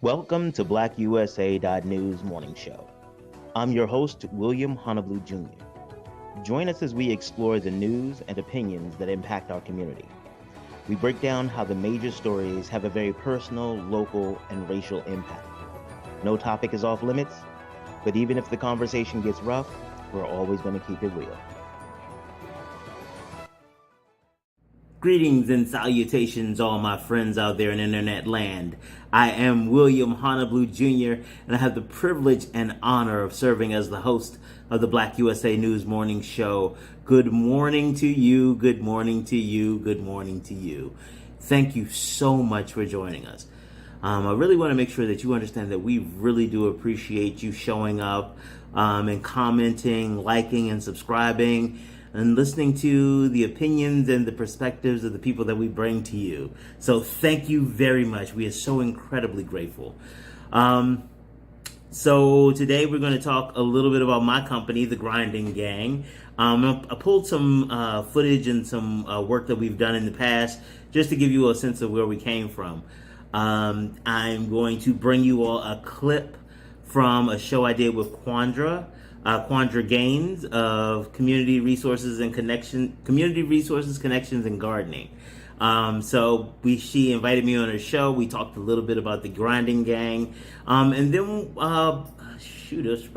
Welcome to BlackUSA.news morning show. I'm your host, William Honolulu Jr. Join us as we explore the news and opinions that impact our community. We break down how the major stories have a very personal, local, and racial impact. No topic is off limits, but even if the conversation gets rough, we're always going to keep it real. Greetings and salutations, all my friends out there in internet land. I am William Honolulu Jr., and I have the privilege and honor of serving as the host of the Black USA News Morning Show. Good morning to you, good morning to you, good morning to you. Thank you so much for joining us. I really want to make sure that you understand that we really do appreciate you showing up and commenting, liking, and subscribing, and listening to the opinions and the perspectives of the people that we bring to you. So thank you very much. We are so incredibly grateful. So today we're going to talk a little bit about my company, the Grinding Gang. I pulled some footage and some work that we've done in the past just to give you a sense of where we came from. I'm going to bring you all a clip from a show I did with Quandra Gaines of Community Resources, Connections, and Gardening. So she invited me on her show. We talked a little bit about the Grinding Gang. And then, it's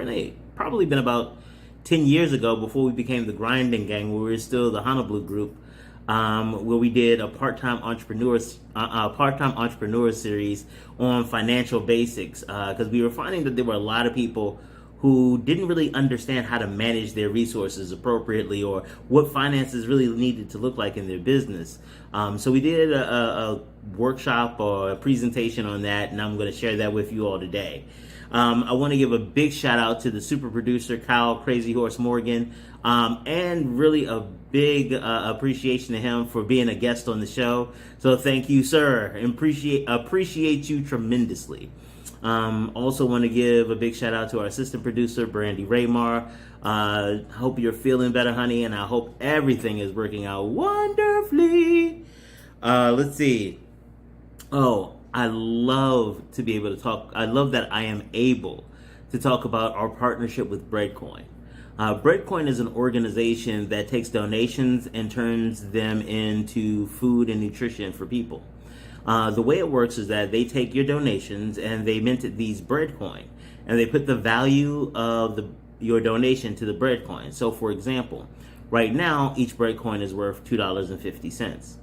probably been about 10 years ago before we became the Grinding Gang, where we were still the Honolulu group, where we did a part-time entrepreneur series on financial basics, because we were finding that there were a lot of people who didn't really understand how to manage their resources appropriately or what finances really needed to look like in their business. So we did a workshop or a presentation on that, and I'm going to share that with you all today. I want to give a big shout out to the super producer, Kyle Crazy Horse Morgan, and really a big appreciation to him for being a guest on the show. So thank you, sir. Appreciate you tremendously. Also want to give a big shout out to our assistant producer, Brandy Raymar. Hope you're feeling better, honey, and I hope everything is working out wonderfully. Let's see. I love to be able to talk. I love that I am able to talk about our partnership with Breadcoin. Breadcoin is an organization that takes donations and turns them into food and nutrition for people. The way it works is that they take your donations and they mint these Breadcoin, and they put the value of your donation to the Breadcoin. So, for example, right now each Breadcoin is worth $2.50.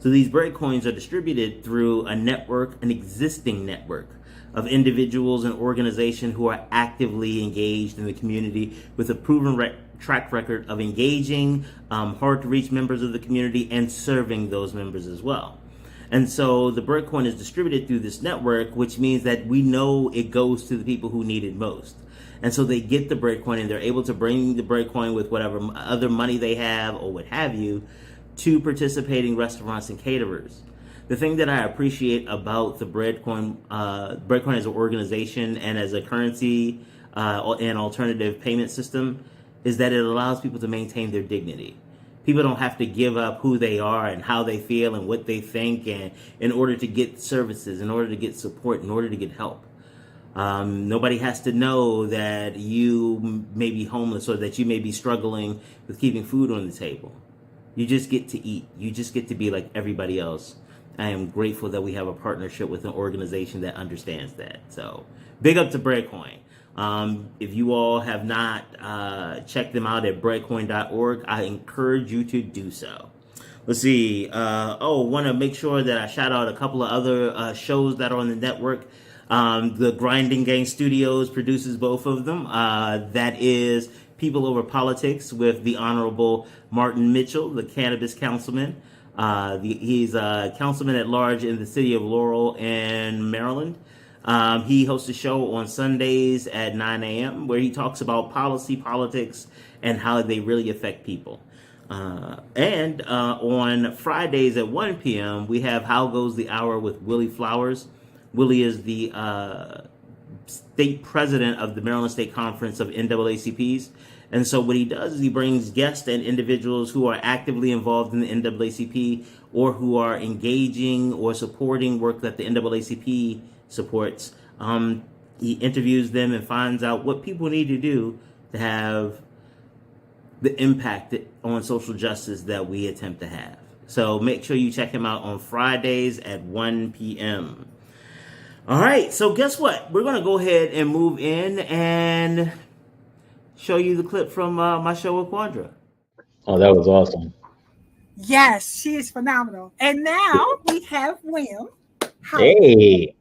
So these Breadcoins are distributed through an existing network of individuals and organizations who are actively engaged in the community with a proven track record of engaging hard-to-reach members of the community and serving those members as well. And so the Breadcoin is distributed through this network, which means that we know it goes to the people who need it most. And so they get the Breadcoin and they're able to bring the Breadcoin with whatever other money they have or what have you to participating restaurants and caterers. The thing that I appreciate about the Breadcoin as an organization and as a currency and alternative payment system is that it allows people to maintain their dignity. People don't have to give up who they are and how they feel and what they think and in order to get services, in order to get support, in order to get help. Nobody has to know that you may be homeless or that you may be struggling with keeping food on the table. You just get to eat. You just get to be like everybody else. I am grateful that we have a partnership with an organization that understands that. So big up to Breadcoin. If you all have not checked them out at breadcoin.org, I encourage you to do so. Let's see. Want to make sure that I shout out a couple of other shows that are on the network. The Grinding Gang Studios produces both of them. That is People Over Politics with the Honorable Martin Mitchell, the cannabis councilman. He's a councilman at large in the city of Laurel in Maryland. He hosts a show on Sundays at 9 a.m. where he talks about policy, politics, and how they really affect people. And on Fridays at 1 p.m., we have How Goes the Hour with Willie Flowers. Willie is the state president of the Maryland State Conference of NAACPs. And so what he does is he brings guests and individuals who are actively involved in the NAACP or who are engaging or supporting work that the NAACP supports He interviews them and finds out what people need to do to have the impact on social justice that we attempt to have. So make sure you check him out on Fridays at 1 p.m. All right, so guess what? We're going to go ahead and move in and show you the clip from my show with Quandra. Oh, that was awesome. Yes, she is phenomenal. And now we have William. Hey.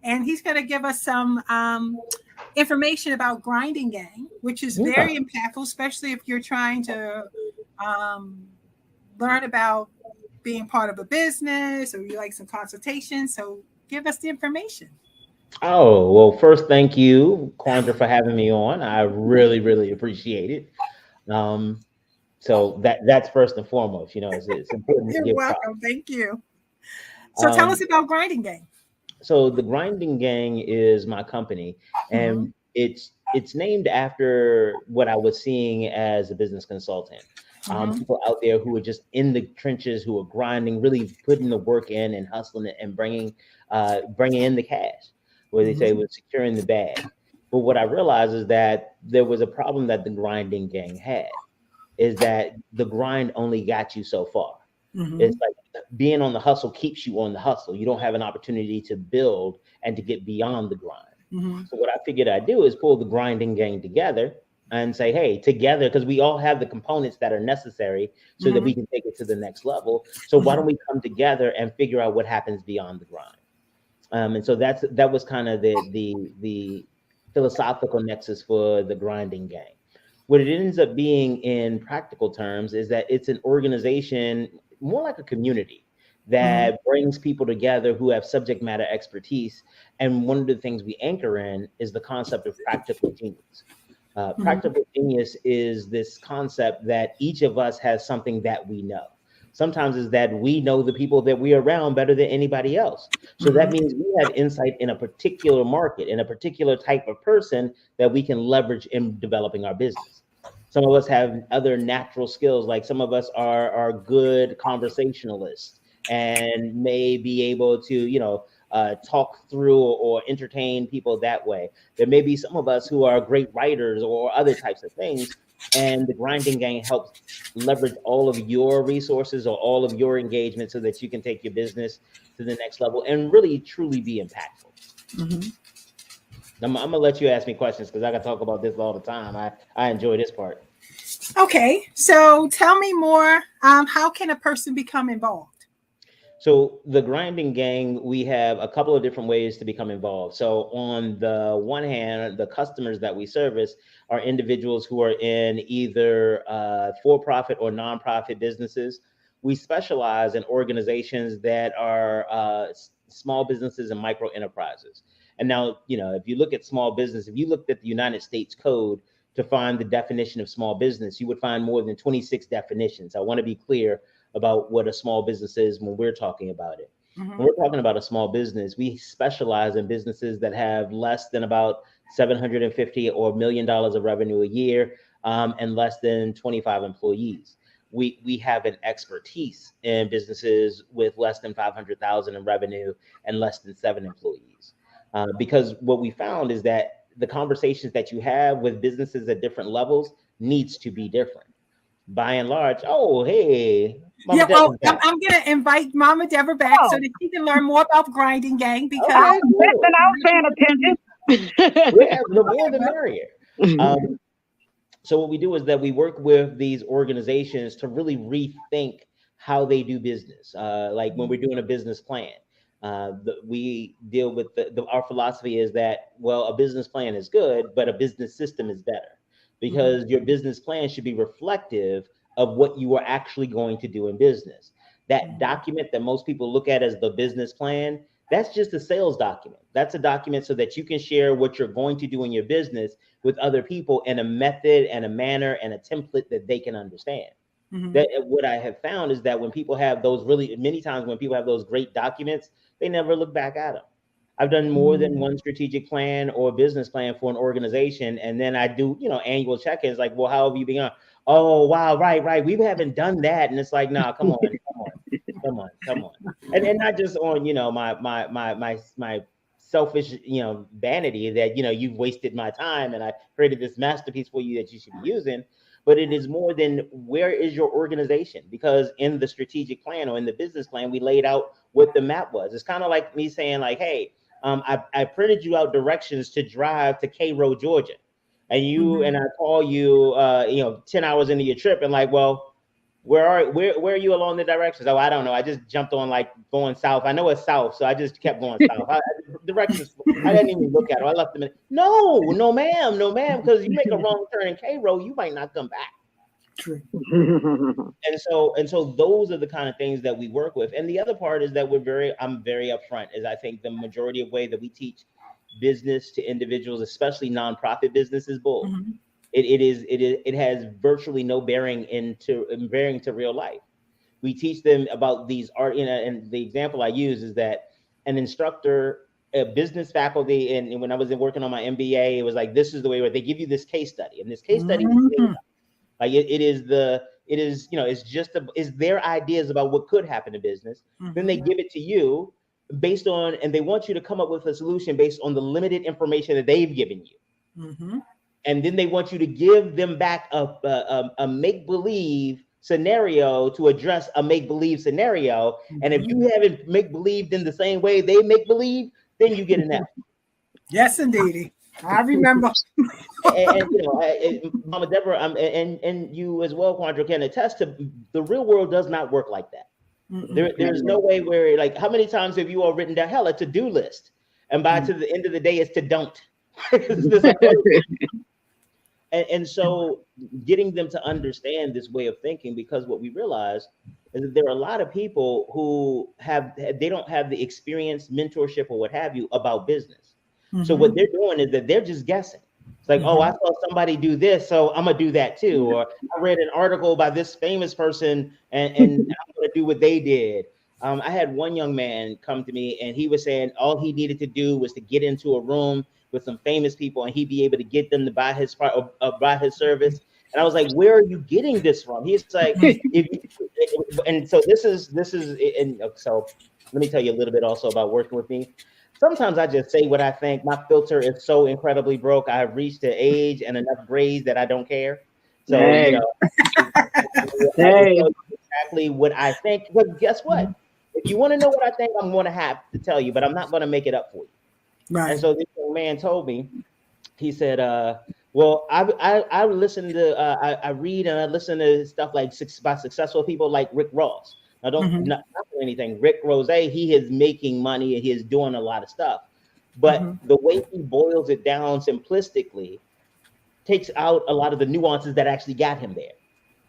And he's going to give us some information about GrindingGang, which is very impactful, especially if you're trying to learn about being part of a business or you like some consultation. So give us the information. Oh, well, first, thank you, Quandra, for having me on. I really, really appreciate it. So that's first and foremost, it's important. You're welcome. Thank you. So tell us about GrindingGang. So the GrindingGang is my company, and it's named after what I was seeing as a business consultant. People out there who are just in the trenches, who are grinding, really putting the work in and hustling it and bringing in the cash, where they say with securing the bag. But what I realized is that there was a problem that the GrindingGang had, is that the grind only got you so far. It's like being on the hustle keeps you on the hustle. You don't have an opportunity to build and to get beyond the grind. So what I figured I'd do is pull the GrindingGang together and say, hey, together, because we all have the components that are necessary so that we can take it to the next level. So why don't we come together and figure out what happens beyond the grind? And so that was kind of the philosophical nexus for the GrindingGang. What it ends up being in practical terms is that it's an organization, more like a community, that brings people together who have subject matter expertise. And one of the things we anchor in is the concept of practical genius. Practical genius is this concept that each of us has something that we know. Sometimes is that we know the people that we're around better than anybody else. So that means we have insight in a particular market, in a particular type of person that we can leverage in developing our business. Some of us have other natural skills, like some of us are good conversationalists and may be able to, talk through or entertain people that way. There may be some of us who are great writers or other types of things. And the GrindingGang helps leverage all of your resources or all of your engagement so that you can take your business to the next level and really, truly be impactful. I'm going to let you ask me questions because I can talk about this all the time. I enjoy this part. Okay, so tell me more. How can a person become involved? So the GrindingGang, we have a couple of different ways to become involved. So on the one hand, the customers that we service are individuals who are in either for-profit or nonprofit businesses. We specialize in organizations that are small businesses and micro enterprises. And now, if you look at small business, if you looked at the United States Code to find the definition of small business, you would find more than 26 definitions. I want to be clear about what a small business is when we're talking about it. When we're talking about a small business, we specialize in businesses that have less than about $750 or $1 million of revenue a year, and less than 25 employees. We have an expertise in businesses with less than 500,000 in revenue and less than 7 employees. Because what we found is that the conversations that you have with businesses at different levels needs to be different. By and large, hey, I'm going to invite Mama Deborah back so that she can learn more about GrindingGang, because I was paying attention. Yeah, the more the merrier. So what we do is that we work with these organizations to really rethink how they do business. Like when we're doing a business plan, we deal with our philosophy is that, well, a business plan is good, but a business system is better. Because your business plan should be reflective of what you are actually going to do in business. That document that most people look at as the business plan, that's just a sales document. That's a document so that you can share what you're going to do in your business with other people in a method and a manner and a template that they can understand. That what I have found is that when people have those many times when people have those great documents, they never look back at them. I've done more than one strategic plan or business plan for an organization. And then I do, annual check-ins like, well, how have you been? Oh, wow. Right. We haven't done that. And it's like, nah, come on. And not just on, my selfish, vanity that, you've wasted my time and I created this masterpiece for you that you should be using. But it is more than where is your organization? Because in the strategic plan or in the business plan, we laid out what the map was. It's kind of like me saying like, hey, I printed you out directions to drive to Cairo, Georgia. And and I call you, 10 hours into your trip and like, well, where are you along the directions? Oh, I don't know. I just jumped on like going south. I know it's south, so I just kept going south. Directions, I didn't even look at it. I left them in. No, ma'am, because you make a wrong turn in Cairo, you might not come back. True. And so those are the kind of things that we work with. And the other part is that I'm very upfront, is I think the majority of way that we teach business to individuals, especially nonprofit business, is bull. It has virtually no bearing to real life. We teach them about these art, and the example I use is that an instructor, a business faculty, and when I was working on my MBA, it was like, this is the way where they give you this case study, and this case study like it's their ideas about what could happen to business. Then they give it to you and they want you to come up with a solution based on the limited information that they've given you. And then they want you to give them back a make-believe scenario to address a make-believe scenario. And if you haven't make-believed in the same way they make-believe, then you get an F. Yes, indeed. I remember. and Mama Deborah, and you as well, Quandra, can attest to the real world does not work like that. There's no way where, like, how many times have you all written down, hell, a to-do list, and by to the end of the day, it's to don't. And so getting them to understand this way of thinking, because what we realize is that there are a lot of people who they don't have the experience, mentorship, or what have you about business. So what they're doing is that they're just guessing. It's like, oh, I saw somebody do this, so I'm gonna do that too. Or I read an article by this famous person, and I'm gonna do what they did. I had one young man come to me, and he was saying all he needed to do was to get into a room with some famous people, and he'd be able to get them to buy his buy his service. And I was like, where are you getting this from? He's like, and so this is, and so let me tell you a little bit also about working with me. Sometimes I just say what I think. My filter is so incredibly broke. I have reached an age and enough grades that I don't care. So, exactly what I think. But guess what? If you want to know what I think, I'm going to have to tell you, but I'm not going to make it up for you. Right. And so this young man told me, he said, well, I listen to, I read and I listen to stuff like by successful people like Rick Ross. Now, not anything. Rick Rose, he is making money and he is doing a lot of stuff. But the way he boils it down simplistically takes out a lot of the nuances that actually got him there.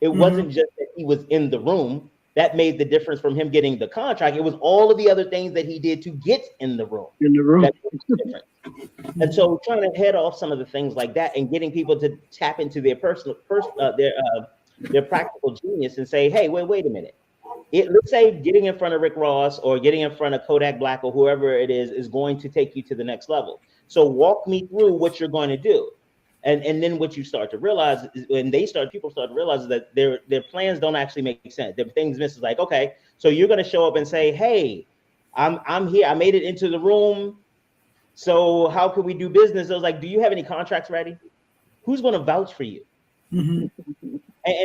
It wasn't just that he was in the room that made the difference from him getting the contract. It was all of the other things that he did to get in the room. That made the difference. And so trying to head off some of the things like that and getting people to tap into their their practical genius and say, hey, wait a minute. Let's say getting in front of Rick Ross or getting in front of Kodak Black or whoever it is going to take you to the next level. So walk me through what you're going to do. And then what you start to realize is people start to realize that their plans don't actually make sense. Their things miss is like, okay, so you're going to show up and say, hey, I'm here. I made it into the room. So how can we do business? I was like, do you have any contracts ready? Who's going to vouch for you? And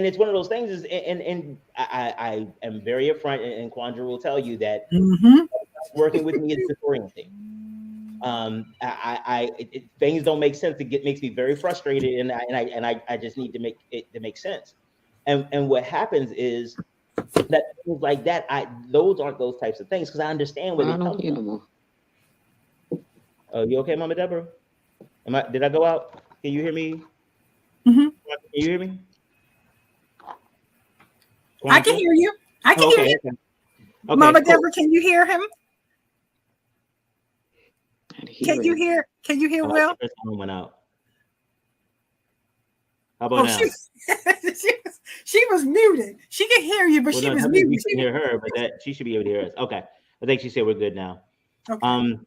it's one of those things and I am very upfront, and Quandra will tell you that working with me is disorienting. Things don't make sense. It makes me very frustrated, and I just need to make it to make sense. And what happens is that things like that, those aren't those types of things because I understand where they come from. Oh, you okay, Mama Deborah? Did I go out? Can you hear me? Can you hear me? I can hear you. I can hear you. Okay, Mama Deborah, can you hear him? Can you hear Will? Went out. How about now? She was muted. She can hear you, but she was muted. You can hear her, but she should be able to hear us. Okay. I think she said we're good now. Okay.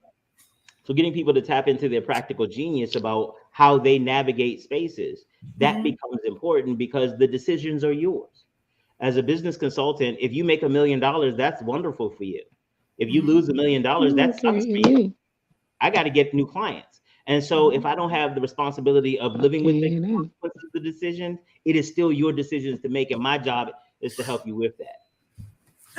So getting people to tap into their practical genius about how they navigate spaces, that becomes important because the decisions are yours. As a business consultant, if you make $1 million, that's wonderful for you. If you lose $1 million, that sucks for you. I got to get new clients. And so if I don't have the responsibility of living with the consequences of the decisions, it is still your decisions to make. And my job is to help you with that.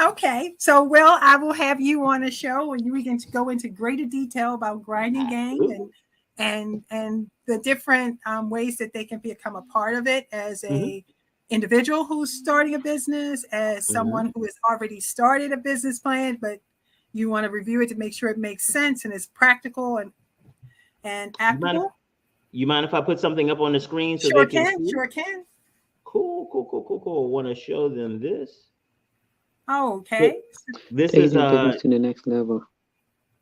Okay, so Will, I will have you on a show and we can go into greater detail about GrindingGang and the different ways that they can become a part of it as a individual who's starting a business, as someone who has already started a business plan, but you want to review it to make sure it makes sense and is practical and applicable. You mind if I put something up on the screen so Sure they can can, see? sure can. Cool. I want to show them this. Oh, okay. This taking is business to the next level.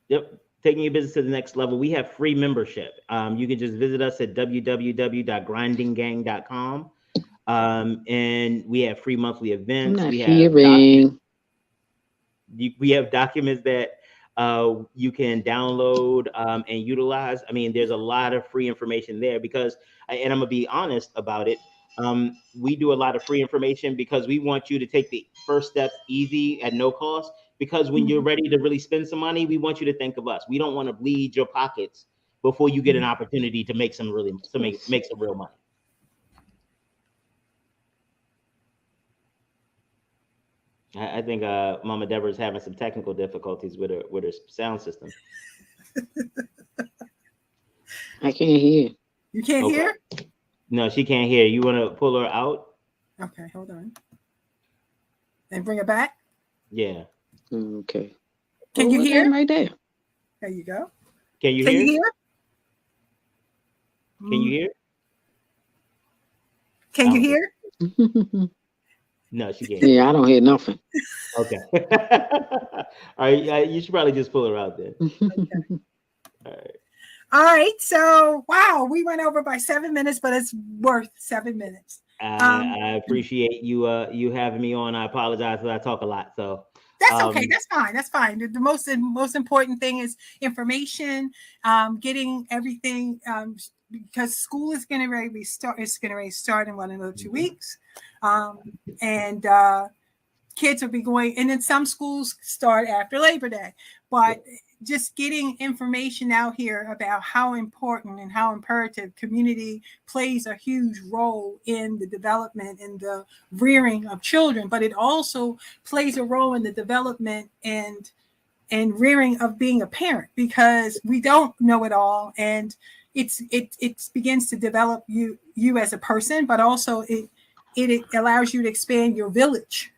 Yep, taking your business to the next level. We have free membership. You can just visit us at www.grindinggang.com. And we have free monthly events. I'm not We have documents that you can download and utilize. I mean, there's a lot of free information there because, and I'm gonna be honest about it. We do a lot of free information because we want you to take the first steps easy at no cost. Because when you're ready to really spend some money, we want you to think of us. We don't want to bleed your pockets before you get an opportunity to make some real money. I think Mama Deborah's having some technical difficulties with her sound system. I can't hear. You can't hear? No, she can't hear. You want to pull her out? Okay, hold on. And bring her back? Yeah. Okay. Can you hear? Right there. There you go. Can you hear? Can you hear? Can you hear? No, she can't. Yeah, I don't hear nothing. Okay. All right. You should probably just pull her out then. Okay. All right. So, wow, we went over by 7 minutes, but it's worth 7 minutes. I appreciate you having me on. I apologize that I talk a lot. So that's okay. That's fine. That's fine. The most important thing is information, getting everything, because school is going to restart. It's going to start in another 2 weeks, and kids will be going. And then some schools start after Labor Day, but just getting information out here about how important and how imperative community plays a huge role in the development and the rearing of children, but it also plays a role in the development and rearing of being a parent, because we don't know it all, and it begins to develop you as a person, but also it allows you to expand your village.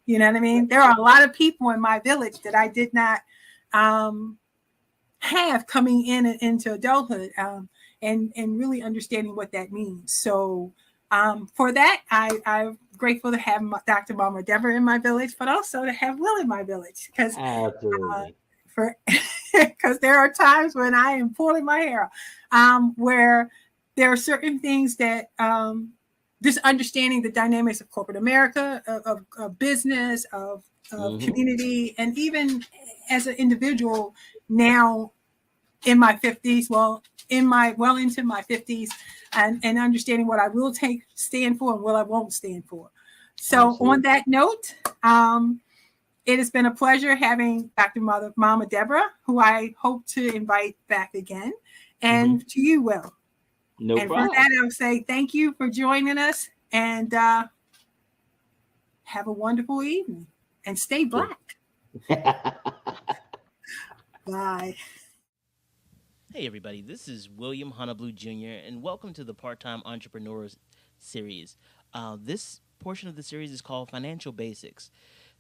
You know what I mean? There are a lot of people in my village that I did not have coming into adulthood, and really understanding what that means. So for that, I'm grateful to have Dr. Mama Deborah in my village, but also to have Will in my village, because there are times when I am pulling my hair, where there are certain things that just understanding the dynamics of corporate America, of business, of community, and even as an individual now in my 50s, into my 50s, and understanding what I will stand for and what I won't stand for. So on that note, it has been a pleasure having Dr. Mama Deborah, who I hope to invite back again, and to you, Will. No problem. For that, I'll say thank you for joining us, and have a wonderful evening, and stay Black. Bye. Hey everybody, this is William Honeyblue Jr. and welcome to the Part-Time Entrepreneurs Series. This portion of the series is called Financial Basics.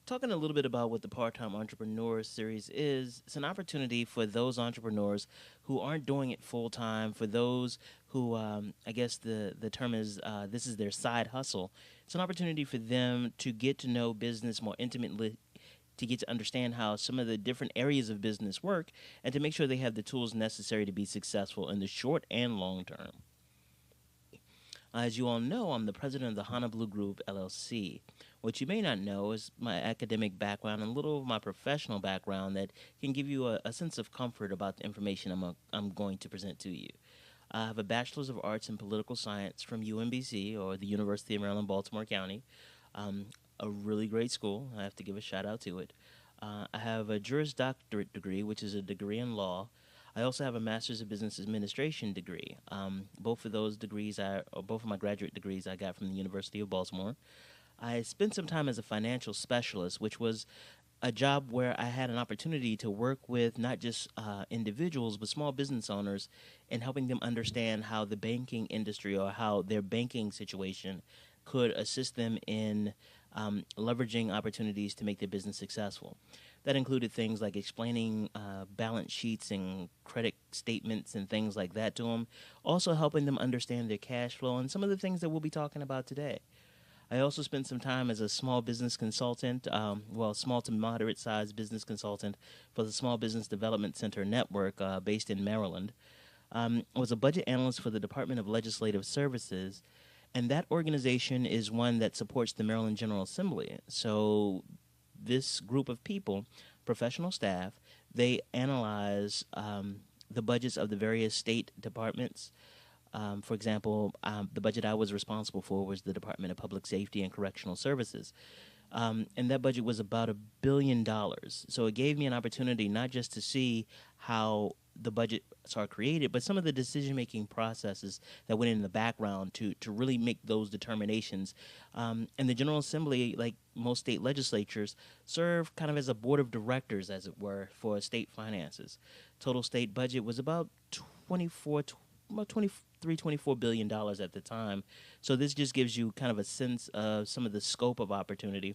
Talking a little bit about what the Part-Time Entrepreneurs Series is, it's an opportunity for those entrepreneurs who aren't doing it full-time, for those who, I guess the term is, this is their side hustle. It's an opportunity for them to get to know business more intimately, to get to understand how some of the different areas of business work, and to make sure they have the tools necessary to be successful in the short and long term. As you all know, I'm the president of the Honeyblue Group, LLC. What you may not know is my academic background and a little of my professional background that can give you a sense of comfort about the information I'm going to present to you. I have a Bachelor's of Arts in Political Science from UMBC, or the University of Maryland, Baltimore County. A really great school. I have to give a shout out to it. I have a Juris Doctorate degree, which is a degree in law. I also have a Master's of Business Administration degree. Both of those degrees, both of my graduate degrees, I got from the University of Baltimore. I spent some time as a financial specialist, which was a job where I had an opportunity to work with not just individuals, but small business owners and helping them understand how the banking industry or how their banking situation could assist them in leveraging opportunities to make their business successful. That included things like explaining balance sheets and credit statements and things like that to them, also helping them understand their cash flow and some of the things that we'll be talking about today. I also spent some time as a small business consultant, small to moderate sized business consultant for the Small Business Development Center Network based in Maryland. I was a budget analyst for the Department of Legislative Services, and that organization is one that supports the Maryland General Assembly. So this group of people, professional staff, they analyze the budgets of the various state departments. For example, the budget I was responsible for was the Department of Public Safety and Correctional Services. And that budget was about $1 billion. So it gave me an opportunity not just to see how the budgets are created, but some of the decision-making processes that went in the background to really make those determinations. And the General Assembly, like most state legislatures, serve kind of as a board of directors, as it were, for state finances. Total state budget was about $24 billion at the time. So this just gives you kind of a sense of some of the scope of opportunity.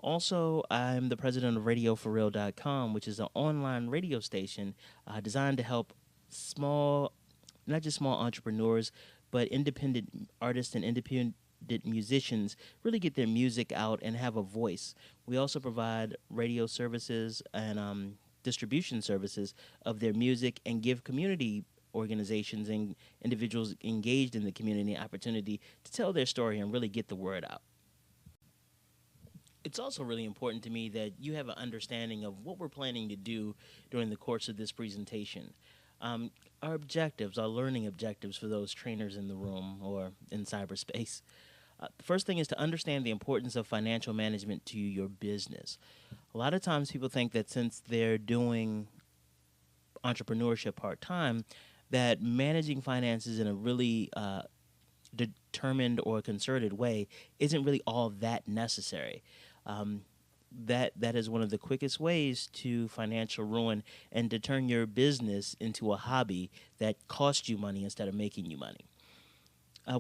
Also, I'm the president of RadioForReal.com, which is an online radio station designed to help not just small entrepreneurs, but independent artists and independent musicians really get their music out and have a voice. We also provide radio services and distribution services of their music and give community organizations and individuals engaged in the community opportunity to tell their story and really get the word out. It's also really important to me that you have an understanding of what we're planning to do during the course of this presentation. Our objectives, our learning objectives for those trainers in the room or in cyberspace. The first thing is to understand the importance of financial management to your business. A lot of times people think that since they're doing entrepreneurship part-time, that managing finances in a really determined or concerted way isn't really all that necessary. That is one of the quickest ways to financial ruin and to turn your business into a hobby that costs you money instead of making you money.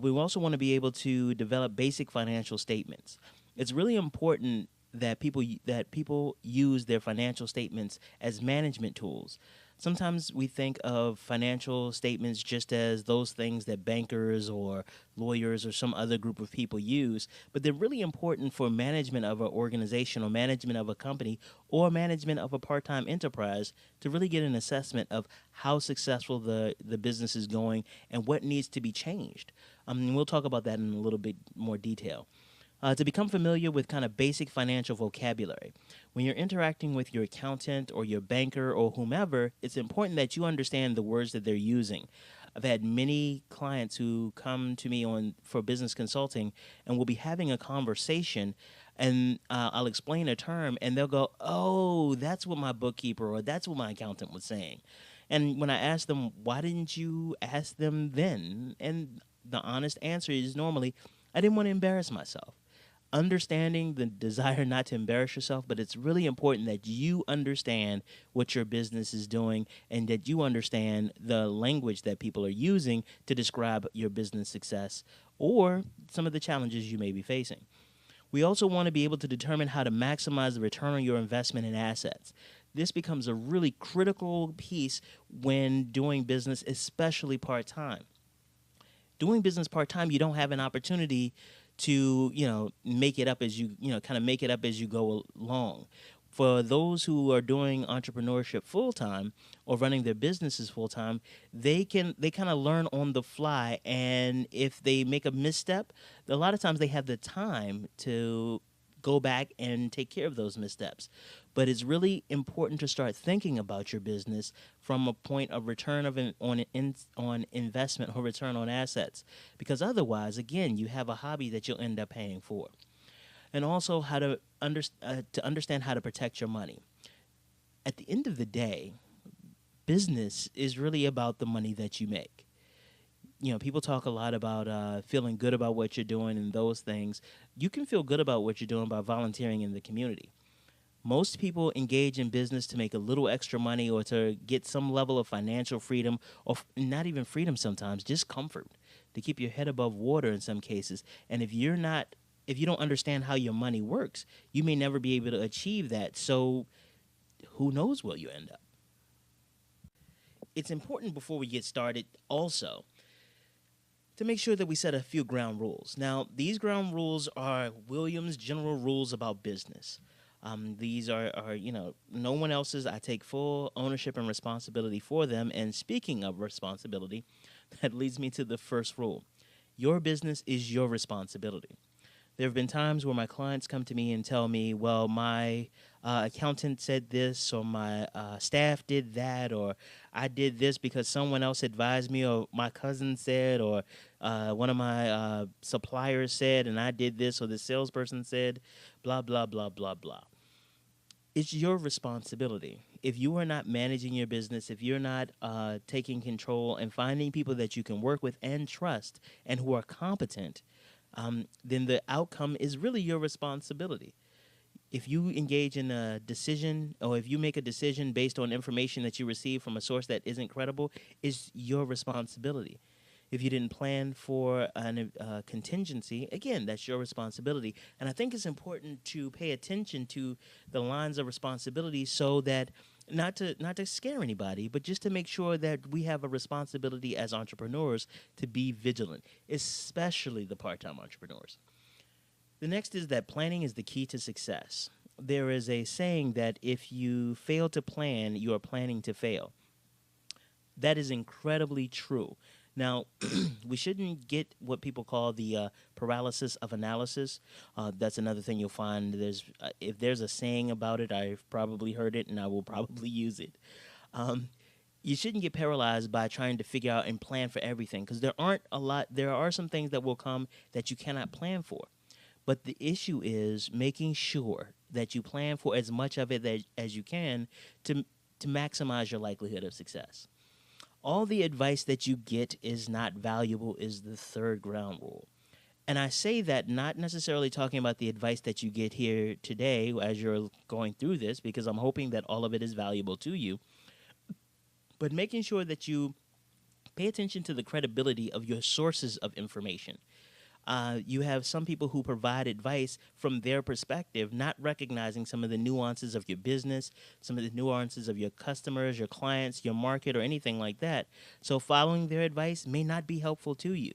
We also want to be able to develop basic financial statements. It's really important that people use their financial statements as management tools. Sometimes we think of financial statements just as those things that bankers or lawyers or some other group of people use, but they're really important for management of an organization or management of a company or management of a part-time enterprise to really get an assessment of how successful the business is going and what needs to be changed. We'll talk about that in a little bit more detail. To become familiar with kind of basic financial vocabulary. When you're interacting with your accountant or your banker or whomever, it's important that you understand the words that they're using. I've had many clients who come to me for business consulting and we'll be having a conversation and I'll explain a term and they'll go, oh, that's what my bookkeeper or that's what my accountant was saying. And when I ask them, why didn't you ask them then? And the honest answer is normally, I didn't want to embarrass myself. Understanding the desire not to embarrass yourself, but it's really important that you understand what your business is doing and that you understand the language that people are using to describe your business success or some of the challenges you may be facing. We also want to be able to determine how to maximize the return on your investment in assets. This becomes a really critical piece when doing business, especially part-time. Doing business part-time, you don't have an opportunity to, make it up as you go along. For those who are doing entrepreneurship full-time or running their businesses full-time, they kind of learn on the fly. And if they make a misstep, a lot of times they have the time to go back and take care of those missteps. But it's really important to start thinking about your business from a point of return on investment or return on assets, because otherwise, again, you have a hobby that you'll end up paying for. And also how to understand how to protect your money. At the end of the day, business is really about the money that you make. You know, people talk a lot about feeling good about what you're doing and those things. You can feel good about what you're doing by volunteering in the community. Most people engage in business to make a little extra money or to get some level of financial freedom, or not even freedom sometimes, just comfort, to keep your head above water in some cases. And if you don't understand how your money works, you may never be able to achieve that. So who knows where you end up. It's important before we get started also to make sure that we set a few ground rules. Now, these ground rules are Williams' general rules about business. These are no one else's. I take full ownership and responsibility for them. And speaking of responsibility, that leads me to the first rule. Your business is your responsibility. There have been times where my clients come to me and tell me, well, my accountant said this, or my staff did that, or I did this because someone else advised me, or my cousin said, or one of my suppliers said, and I did this, or the salesperson said, blah, blah, blah, blah, blah. It's your responsibility. If you are not managing your business, if you're not taking control and finding people that you can work with and trust and who are competent, then the outcome is really your responsibility. If you engage in a decision, or if you make a decision based on information that you receive from a source that isn't credible, it's your responsibility. If you didn't plan for a contingency, again, that's your responsibility. And I think it's important to pay attention to the lines of responsibility, so that not to scare anybody, but just to make sure that we have a responsibility as entrepreneurs to be vigilant, especially the part-time entrepreneurs. The next is that planning is the key to success. There is a saying that if you fail to plan, you are planning to fail. That is incredibly true. Now, we shouldn't get what people call the paralysis of analysis. That's another thing you'll find. If there's a saying about it, I've probably heard it, and I will probably use it. You shouldn't get paralyzed by trying to figure out and plan for everything, because there are some things that will come that you cannot plan for. But the issue is making sure that you plan for as much of it as you can to maximize your likelihood of success. All the advice that you get is not valuable is the third ground rule. And I say that not necessarily talking about the advice that you get here today as you're going through this, because I'm hoping that all of it is valuable to you, but making sure that you pay attention to the credibility of your sources of information. You have some people who provide advice from their perspective, not recognizing some of the nuances of your business, some of the nuances of your customers, your clients, your market, or anything like that. So following their advice may not be helpful to you.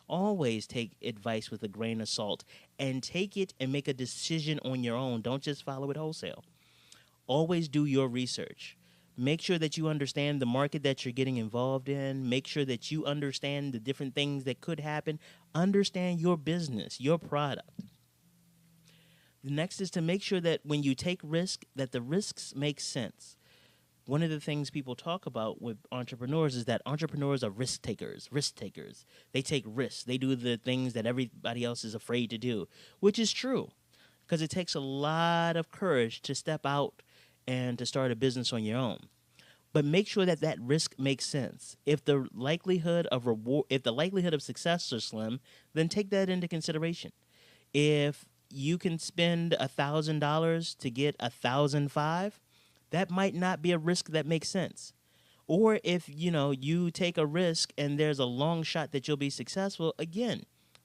Always take advice with a grain of salt, and take it and make a decision on your own. Don't just follow it wholesale. Always do your research. Make sure that you understand the market that you're getting involved in. Make sure that you understand the different things that could happen. Understand your business, your product. The next is to make sure that when you take risk, that the risks make sense. One of the things people talk about with entrepreneurs is that entrepreneurs are risk takers. They take risks. They do the things that everybody else is afraid to do, which is true, because it takes a lot of courage to step out and to start a business on your own. But make sure that that risk makes sense. If the likelihood of success is slim, then take that into consideration. If you can spend $1,000 to get 1,005, that might not be a risk that makes sense. Or if you take a risk and there's a long shot that you'll be successful, again,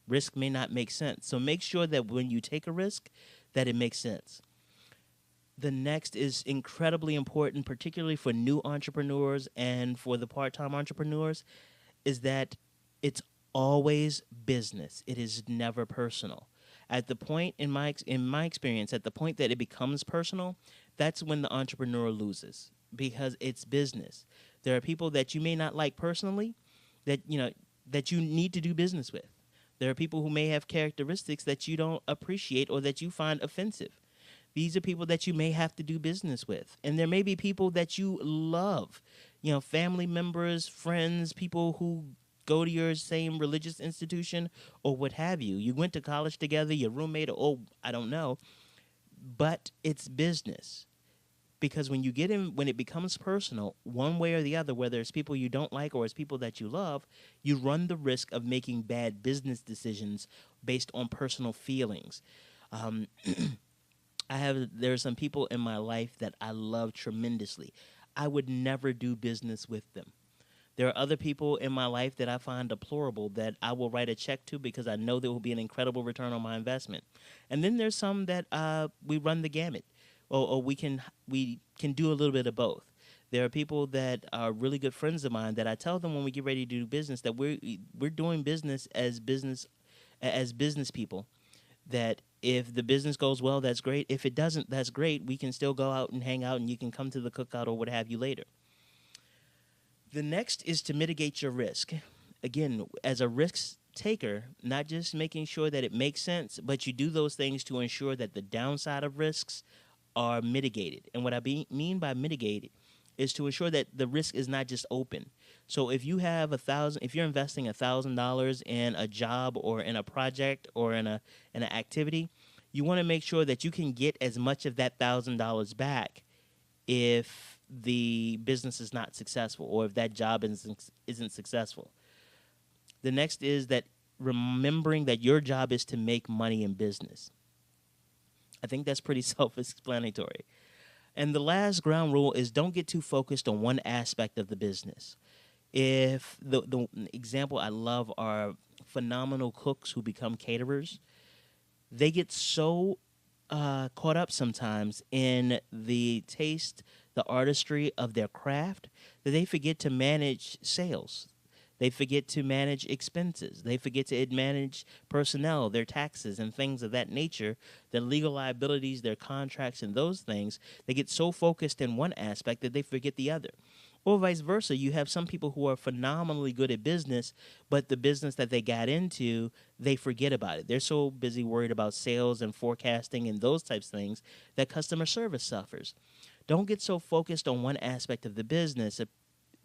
risk may not make sense. So make sure that when you take a risk, that it makes sense. The next is incredibly important, particularly for new entrepreneurs and for the part-time entrepreneurs, is that it's always business. It is never personal. At the point, in my experience, at the point that it becomes personal, that's when the entrepreneur loses, because it's business. There are people that you may not like personally that you need to do business with. There are people who may have characteristics that you don't appreciate or that you find offensive. These are people that you may have to do business with. And there may be people that you love, family members, friends, people who go to your same religious institution or what have you. You went to college together, your roommate, or I don't know. But it's business. Because when you get in, when it becomes personal, one way or the other, whether it's people you don't like or it's people that you love, you run the risk of making bad business decisions based on personal feelings. Um, there are some people in my life that I love tremendously. I would never do business with them. There are other people in my life that I find deplorable that I will write a check to because I know there will be an incredible return on my investment. And then there's some that we run the gamut, or we can do a little bit of both. There are people that are really good friends of mine that I tell them when we get ready to do business that we're doing business as business people. That if the business goes well, that's great. If it doesn't, that's great. We can still go out and hang out, and you can come to the cookout or what have you later. The next is to mitigate your risk. Again, as a risk taker, not just making sure that it makes sense, but you do those things to ensure that the downside of risks are mitigated. And what mean by mitigated is to ensure that the risk is not just open. So if you have if you're investing $1,000 in a job or in a project or in an activity, you want to make sure that you can get as much of that $1,000 back if the business is not successful or if that job isn't successful. The next is that remembering that your job is to make money in business. I think that's pretty self-explanatory. And the last ground rule is don't get too focused on one aspect of the business. If the example I love are phenomenal cooks who become caterers, they get so caught up sometimes in the taste, the artistry of their craft that they forget to manage sales. They forget to manage expenses. They forget to manage personnel, their taxes, and things of that nature, their legal liabilities, their contracts, and those things. They get so focused in one aspect that they forget the other. Or vice versa, you have some people who are phenomenally good at business, but the business that they got into, they forget about it. They're so busy worried about sales and forecasting and those types of things that customer service suffers. Don't get so focused on one aspect of the business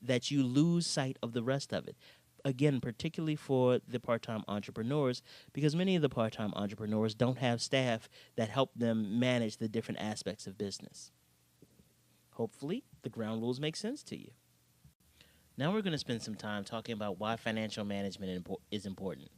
that you lose sight of the rest of it. Again, particularly for the part-time entrepreneurs, because many of the part-time entrepreneurs don't have staff that help them manage the different aspects of business. Hopefully, the ground rules make sense to you. Now we're going to spend some time talking about why financial management is important.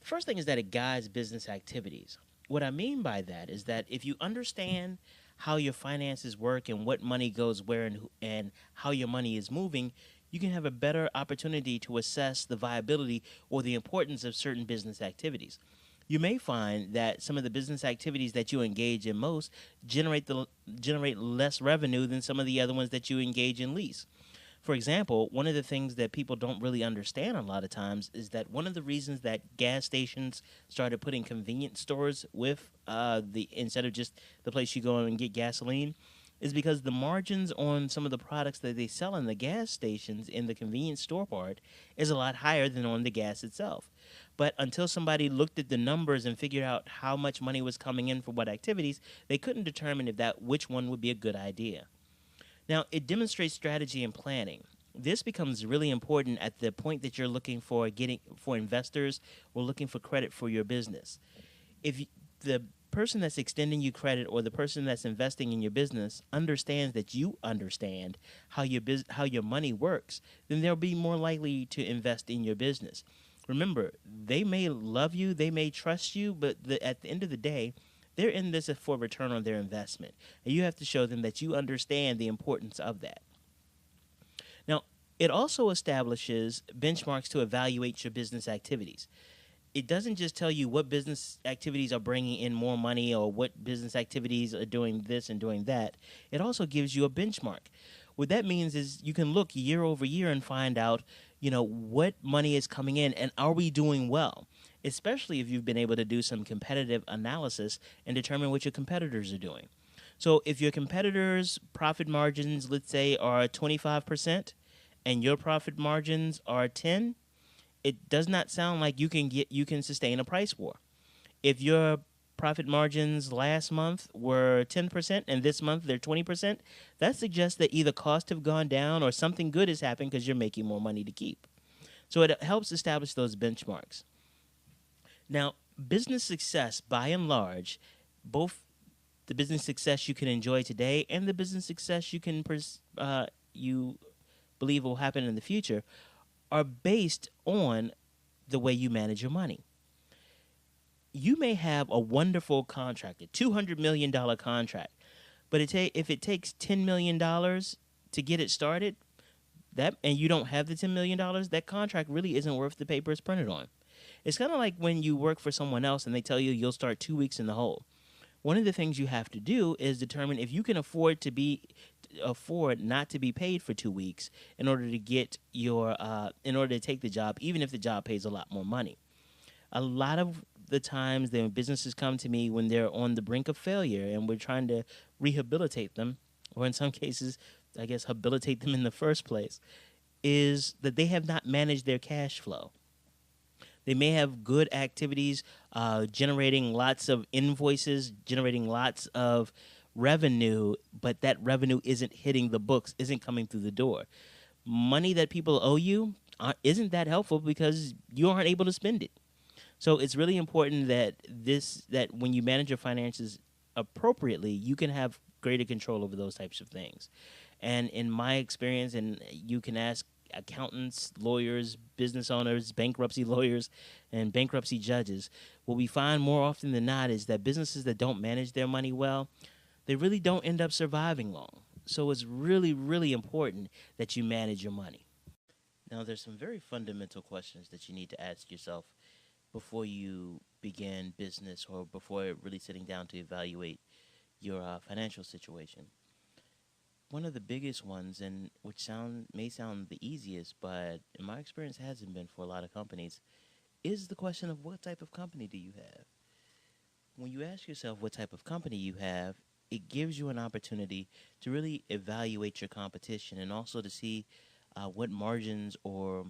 The first thing is that it guides business activities. What I mean by that is that if you understand how your finances work and what money goes where and how your money is moving, you can have a better opportunity to assess the viability or the importance of certain business activities. You may find that some of the business activities that you engage in most generate less revenue than some of the other ones that you engage in least. For example, one of the things that people don't really understand a lot of times is that one of the reasons that gas stations started putting convenience stores with instead of just the place you go and get gasoline is because the margins on some of the products that they sell in the gas stations in the convenience store part is a lot higher than on the gas itself. But until somebody looked at the numbers and figured out how much money was coming in for what activities, they couldn't determine which one would be a good idea. Now, it demonstrates strategy and planning. This becomes really important at the point that you're looking for investors or looking for credit for your business. If the person that's extending you credit or the person that's investing in your business understands that you understand how your money works, then they'll be more likely to invest in your business. Remember, they may love you, they may trust you, but at the end of the day, they're in this for return on their investment. And you have to show them that you understand the importance of that. Now, it also establishes benchmarks to evaluate your business activities. It doesn't just tell you what business activities are bringing in more money or what business activities are doing this and doing that. It also gives you a benchmark. What that means is you can look year over year and find out, what money is coming in and are we doing well? Especially if you've been able to do some competitive analysis and determine what your competitors are doing. So if your competitors' profit margins, let's say, are 25% and your profit margins are 10%, it does not sound like you can sustain a price war. If your profit margins last month were 10% and this month they're 20%, that suggests that either costs have gone down or something good has happened because you're making more money to keep. So it helps establish those benchmarks. Now, business success, by and large, both the business success you can enjoy today and the business success you believe will happen in the future are based on the way you manage your money. You may have a wonderful contract, a $200 million contract, but if it takes $10 million to get it started, and you don't have the $10 million, that contract really isn't worth the paper it's printed on. It's kind of like when you work for someone else and they tell you you'll start 2 weeks in the hole. One of the things you have to do is determine if you can afford not to be paid for 2 weeks in order to in order to take the job, even if the job pays a lot more money. A lot of the times the businesses come to me when they're on the brink of failure and we're trying to rehabilitate them, or in some cases, I guess, habilitate them in the first place, is that they have not managed their cash flow. They may have good activities, generating lots of invoices, generating lots of revenue, but that revenue isn't hitting the books, isn't coming through the door. Money that people owe you isn't that helpful because you aren't able to spend it. So it's really important that when you manage your finances appropriately, you can have greater control over those types of things. And in my experience, and you can ask accountants, lawyers, business owners, bankruptcy lawyers, and bankruptcy judges, what we find more often than not is that businesses that don't manage their money well, they really don't end up surviving long. So it's really, really important that you manage your money. Now, there's some very fundamental questions that you need to ask yourself before you begin business or before really sitting down to evaluate your financial situation. One of the biggest ones, and which may sound the easiest, but in my experience hasn't been for a lot of companies, is the question of what type of company do you have? When you ask yourself what type of company you have, it gives you an opportunity to really evaluate your competition and also to see what margins or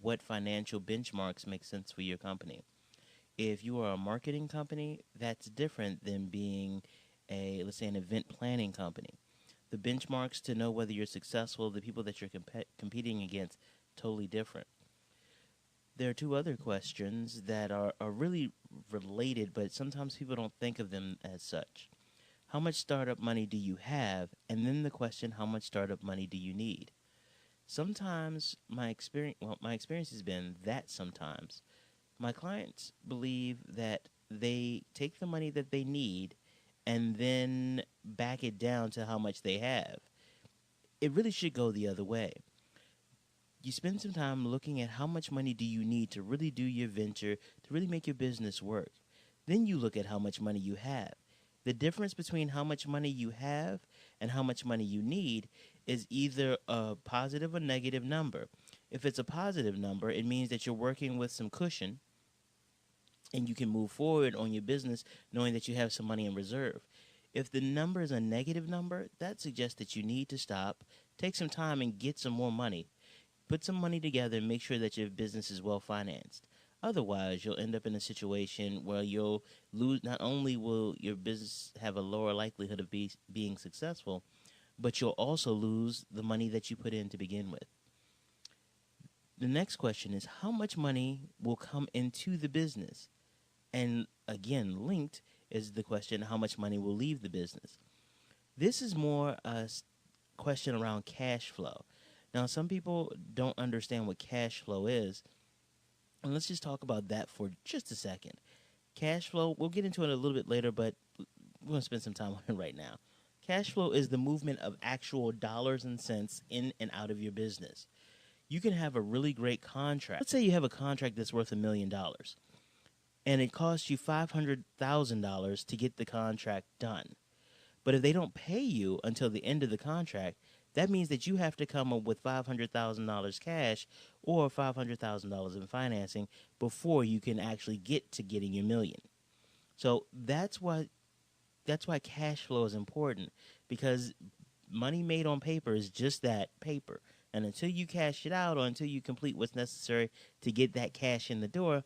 what financial benchmarks make sense for your company. If you are a marketing company, that's different than being let's say, an event planning company. The benchmarks to know whether you're successful, the people that you're competing against, totally different. There are two other questions that are really related, but sometimes people don't think of them as such. How much startup money do you have? And then the question, how much startup money do you need? Sometimes my experience has been that sometimes my clients believe that they take the money that they need and then back it down to how much they have. It really should go the other way. You spend some time looking at how much money do you need to really do your venture, to really make your business work. Then you look at how much money you have. The difference between how much money you have and how much money you need is either a positive or negative number. If it's a positive number, it means that you're working with some cushion and you can move forward on your business knowing that you have some money in reserve. If the number is a negative number, that suggests that you need to stop, take some time and get some more money. Put some money together and make sure that your business is well financed. Otherwise, you'll end up in a situation where you'll lose. Not only will your business have a lower likelihood of being successful, but you'll also lose the money that you put in to begin with. The next question is, how much money will come into the business? And again, linked is the question, how much money will leave the business? This is more a question around cash flow. Now, some people don't understand what cash flow is. And let's just talk about that for just a second. Cash flow, we'll get into it a little bit later, but we're going to spend some time on it right now. Cash flow is the movement of actual dollars and cents in and out of your business. You can have a really great contract. Let's say you have a contract that's worth $1 million. And it costs you $500,000 to get the contract done. But if they don't pay you until the end of the contract, that means that you have to come up with $500,000 cash or $500,000 in financing before you can actually get to getting your $1 million. So that's why cash flow is important, because money made on paper is just that, paper. And until you cash it out or until you complete what's necessary to get that cash in the door,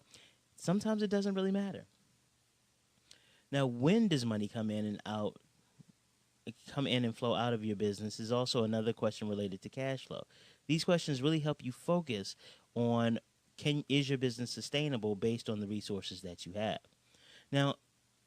sometimes it doesn't really matter. Now, when does money come in and flow out of your business is also another question related to cash flow. These questions really help you focus on, is your business sustainable based on the resources that you have? Now,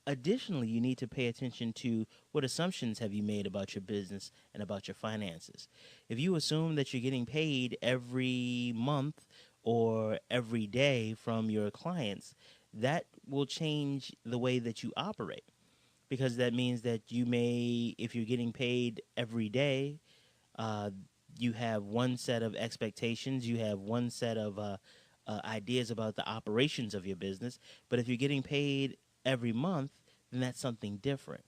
Additionally, you need to pay attention to what assumptions have you made about your business and about your finances. If you assume that you're getting paid every month or every day from your clients, that will change the way that you operate, because that means that you may, if you're getting paid every day, uh, you have one set of expectations, you have one set of ideas about the operations of your business. But if you're getting paid every month, then that's something different.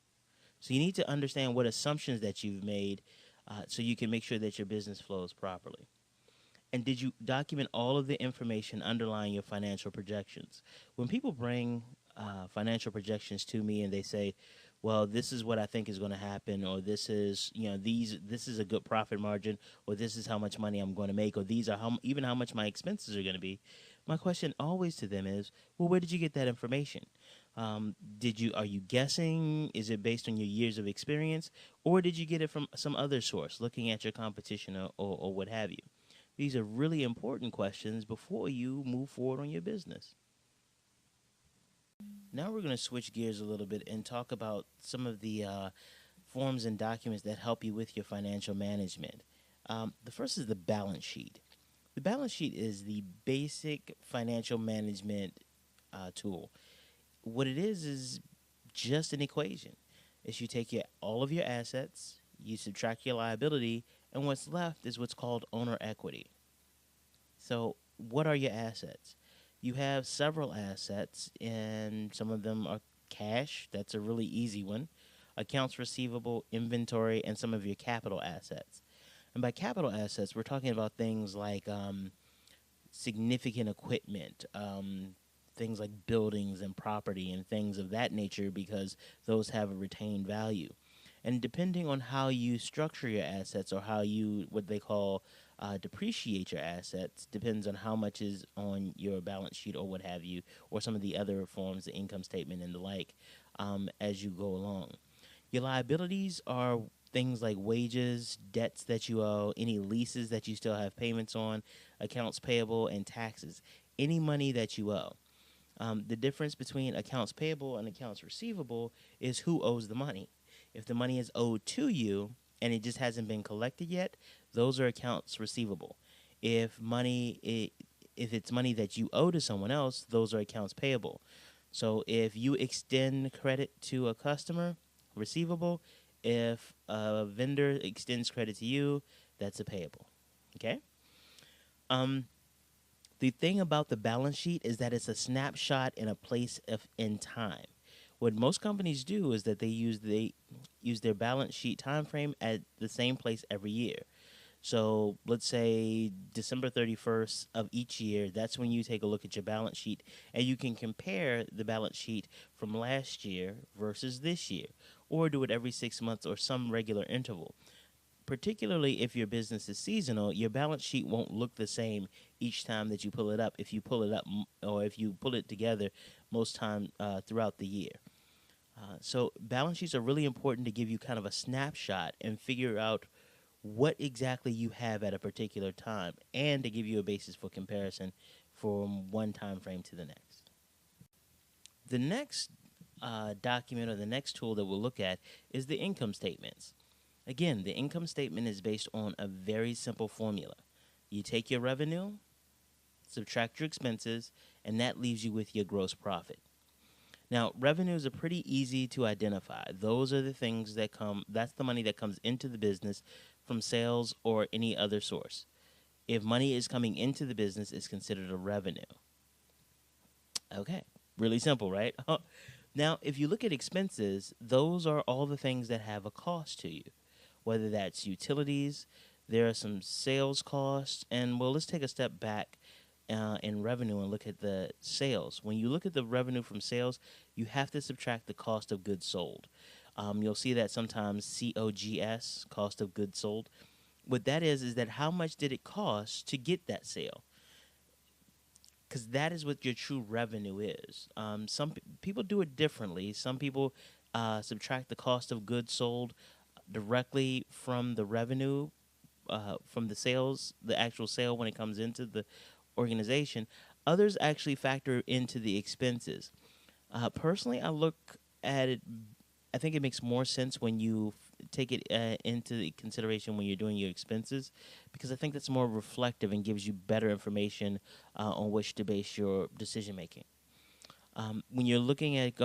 So you need to understand what assumptions that you've made, so you can make sure that your business flows properly. And did you document all of the information underlying your financial projections? When people bring financial projections to me and they say, well, this is what I think is going to happen, or this is, this is a good profit margin, or this is how much money I'm going to make, or these are even how much my expenses are going to be. My question always to them is, well, where did you get that information? Are you guessing? Is it based on your years of experience, or did you get it from some other source, looking at your competition or what have you? These are really important questions before you move forward on your business. Now we're going to switch gears a little bit and talk about some of the forms and documents that help you with your financial management. The first is the balance sheet. The balance sheet is the basic financial management tool. What it is just an equation. Is you take all of your assets, you subtract your liability, and what's left is what's called owner equity. So, what are your assets? You have several assets, and some of them are cash. That's a really easy one. Accounts receivable, inventory, and some of your capital assets. And by capital assets, we're talking about things like significant equipment, things like buildings and property and things of that nature, because those have a retained value. And depending on how you structure your assets, or how you, what they call, depreciate your assets, depends on how much is on your balance sheet or what have you, or some of the other forms, the income statement and the like, as you go along. Your liabilities are things like wages, debts that you owe, any leases that you still have payments on, accounts payable, and taxes, any money that you owe. The difference between accounts payable and accounts receivable is who owes the money. If the money is owed to you and it just hasn't been collected yet, those are accounts receivable. If it's money that you owe to someone else, those are accounts payable. So if you extend credit to a customer, receivable. If a vendor extends credit to you, that's a payable. Okay? The thing about the balance sheet is that it's a snapshot in a place in time. What most companies do is that they use their balance sheet time frame at the same place every year. So let's say December 31st of each year, that's when you take a look at your balance sheet, and you can compare the balance sheet from last year versus this year, or do it every 6 months or some regular interval. Particularly if your business is seasonal, your balance sheet won't look the same each time that you pull it up, if you pull it up or if you pull it together most time throughout the year. So balance sheets are really important to give you kind of a snapshot and figure out what exactly you have at a particular time, and to give you a basis for comparison from one time frame to the next. The next document, or the next tool that we'll look at, is the income statements. Again, the income statement is based on a very simple formula. You take your revenue, subtract your expenses, and that leaves you with your gross profit. Now, revenues are pretty easy to identify. Those are the things that's the money that comes into the business from sales or any other source. If money is coming into the business, it's considered a revenue. Okay, really simple, right? Now, if you look at expenses, those are all the things that have a cost to you, whether that's utilities, there are some sales costs, and well, let's take a step back in revenue and look at the sales. When you look at the revenue from sales, you have to subtract the cost of goods sold. You'll see that sometimes COGS, cost of goods sold. What that is that how much did it cost to get that sale? Because that is what your true revenue is. Some people do it differently. Some people subtract the cost of goods sold directly from the revenue, from the sales, the actual sale when it comes into the organization. Others actually factor into the expenses. Personally, I look at it, I think it makes more sense when you take it into consideration when you're doing your expenses, because I think that's more reflective and gives you better information on which to base your decision making. When you're looking at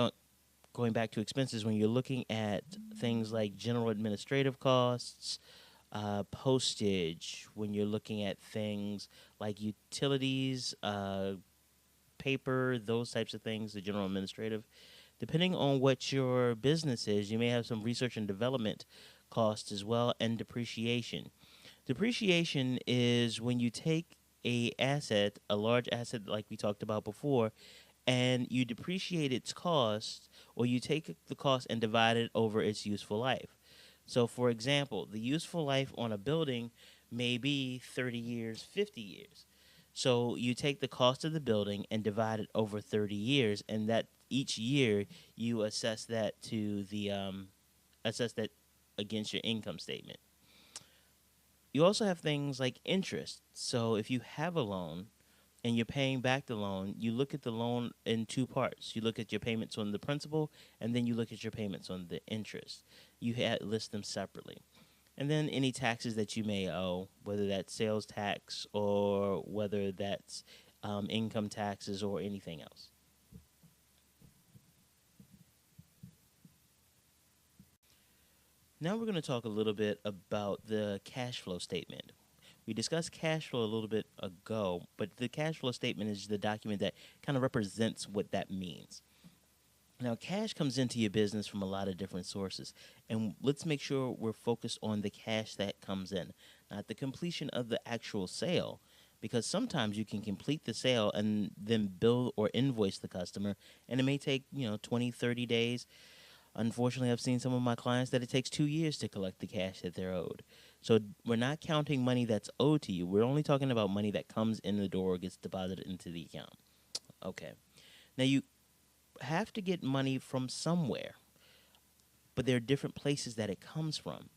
going back to expenses, when you're looking at things like general administrative costs, postage, when you're looking at things like utilities, paper, those types of things, the general administrative, depending on what your business is, you may have some research and development costs as well, and depreciation. Depreciation is when you take a large asset like we talked about before, and you depreciate its cost, or you take the cost and divide it over its useful life. So, for example, the useful life on a building may be 30 years, 50 years. So you take the cost of the building and divide it over 30 years, and that each year you assess that to the assess that against your income statement. You also have things like interest. So if you have a loan and you're paying back the loan, you look at the loan in two parts. You look at your payments on the principal, and then you look at your payments on the interest. You list them separately. And then any taxes that you may owe, whether that's sales tax or whether that's income taxes or anything else. Now we're going to talk a little bit about the cash flow statement. We discussed cash flow a little bit ago, but the cash flow statement is the document that kind of represents what that means. Now, cash comes into your business from a lot of different sources, and let's make sure we're focused on the cash that comes in, not the completion of the actual sale, because sometimes you can complete the sale and then bill or invoice the customer, and it may take, 20, 30 days. Unfortunately, I've seen some of my clients that it takes 2 years to collect the cash that they're owed. So we're not counting money that's owed to you. We're only talking about money that comes in the door or gets deposited into the account. Okay. Now, you have to get money from somewhere, but there are different places that it comes from.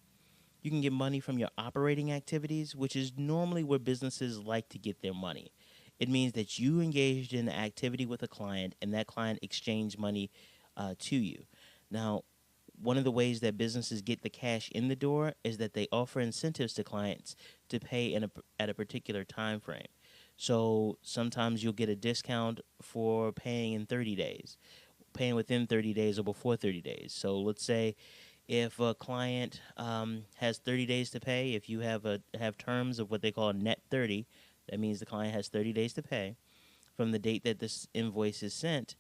You can get money from your operating activities, which is normally where businesses like to get their money. It means that you engaged in an activity with a client, and that client exchanged money to you. Now, one of the ways that businesses get the cash in the door is that they offer incentives to clients to pay at a particular time frame. So sometimes you'll get a discount for paying in 30 days, paying within 30 days or before 30 days. So let's say if a client has 30 days to pay, if you have terms of what they call net 30, that means the client has 30 days to pay from the date that this invoice is sent.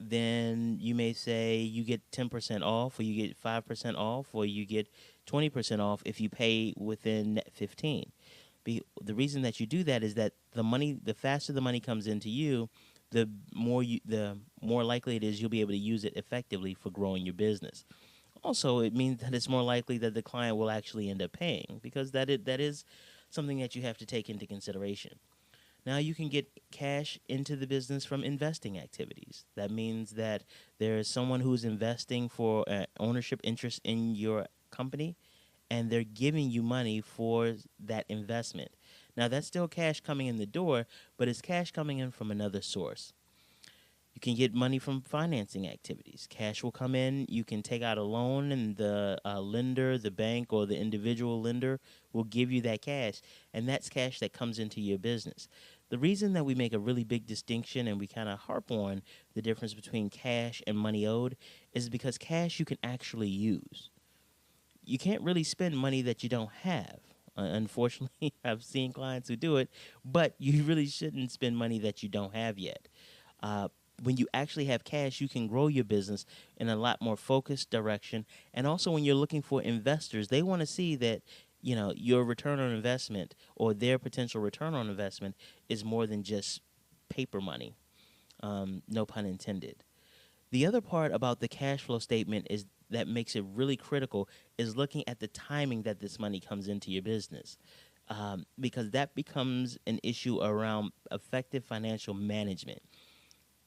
Then you may say you get 10% off, or you get 5% off, or you get 20% off if you pay within net 15. The reason that you do that is that the faster the money comes into you, the more likely it is you'll be able to use it effectively for growing your business. Also, it means that it's more likely that the client will actually end up paying, because that is something that you have to take into consideration. Now you can get cash into the business from investing activities. That means that there is someone who's investing for ownership interest in your company, and they're giving you money for that investment. Now, that's still cash coming in the door, but it's cash coming in from another source. You can get money from financing activities. Cash will come in. You can take out a loan, and the lender, the bank, or the individual lender will give you that cash, and that's cash that comes into your business. The reason that we make a really big distinction and we kind of harp on the difference between cash and money owed is because cash you can actually use. You can't really spend money that you don't have. Unfortunately, I've seen clients who do it, but you really shouldn't spend money that you don't have yet. When you actually have cash, you can grow your business in a lot more focused direction. And also, when you're looking for investors, they want to see that your return on investment, or their potential return on investment, is more than just paper money. No pun intended. The other part about the cash flow statement is that makes it really critical is looking at the timing that this money comes into your business, because that becomes an issue around effective financial management.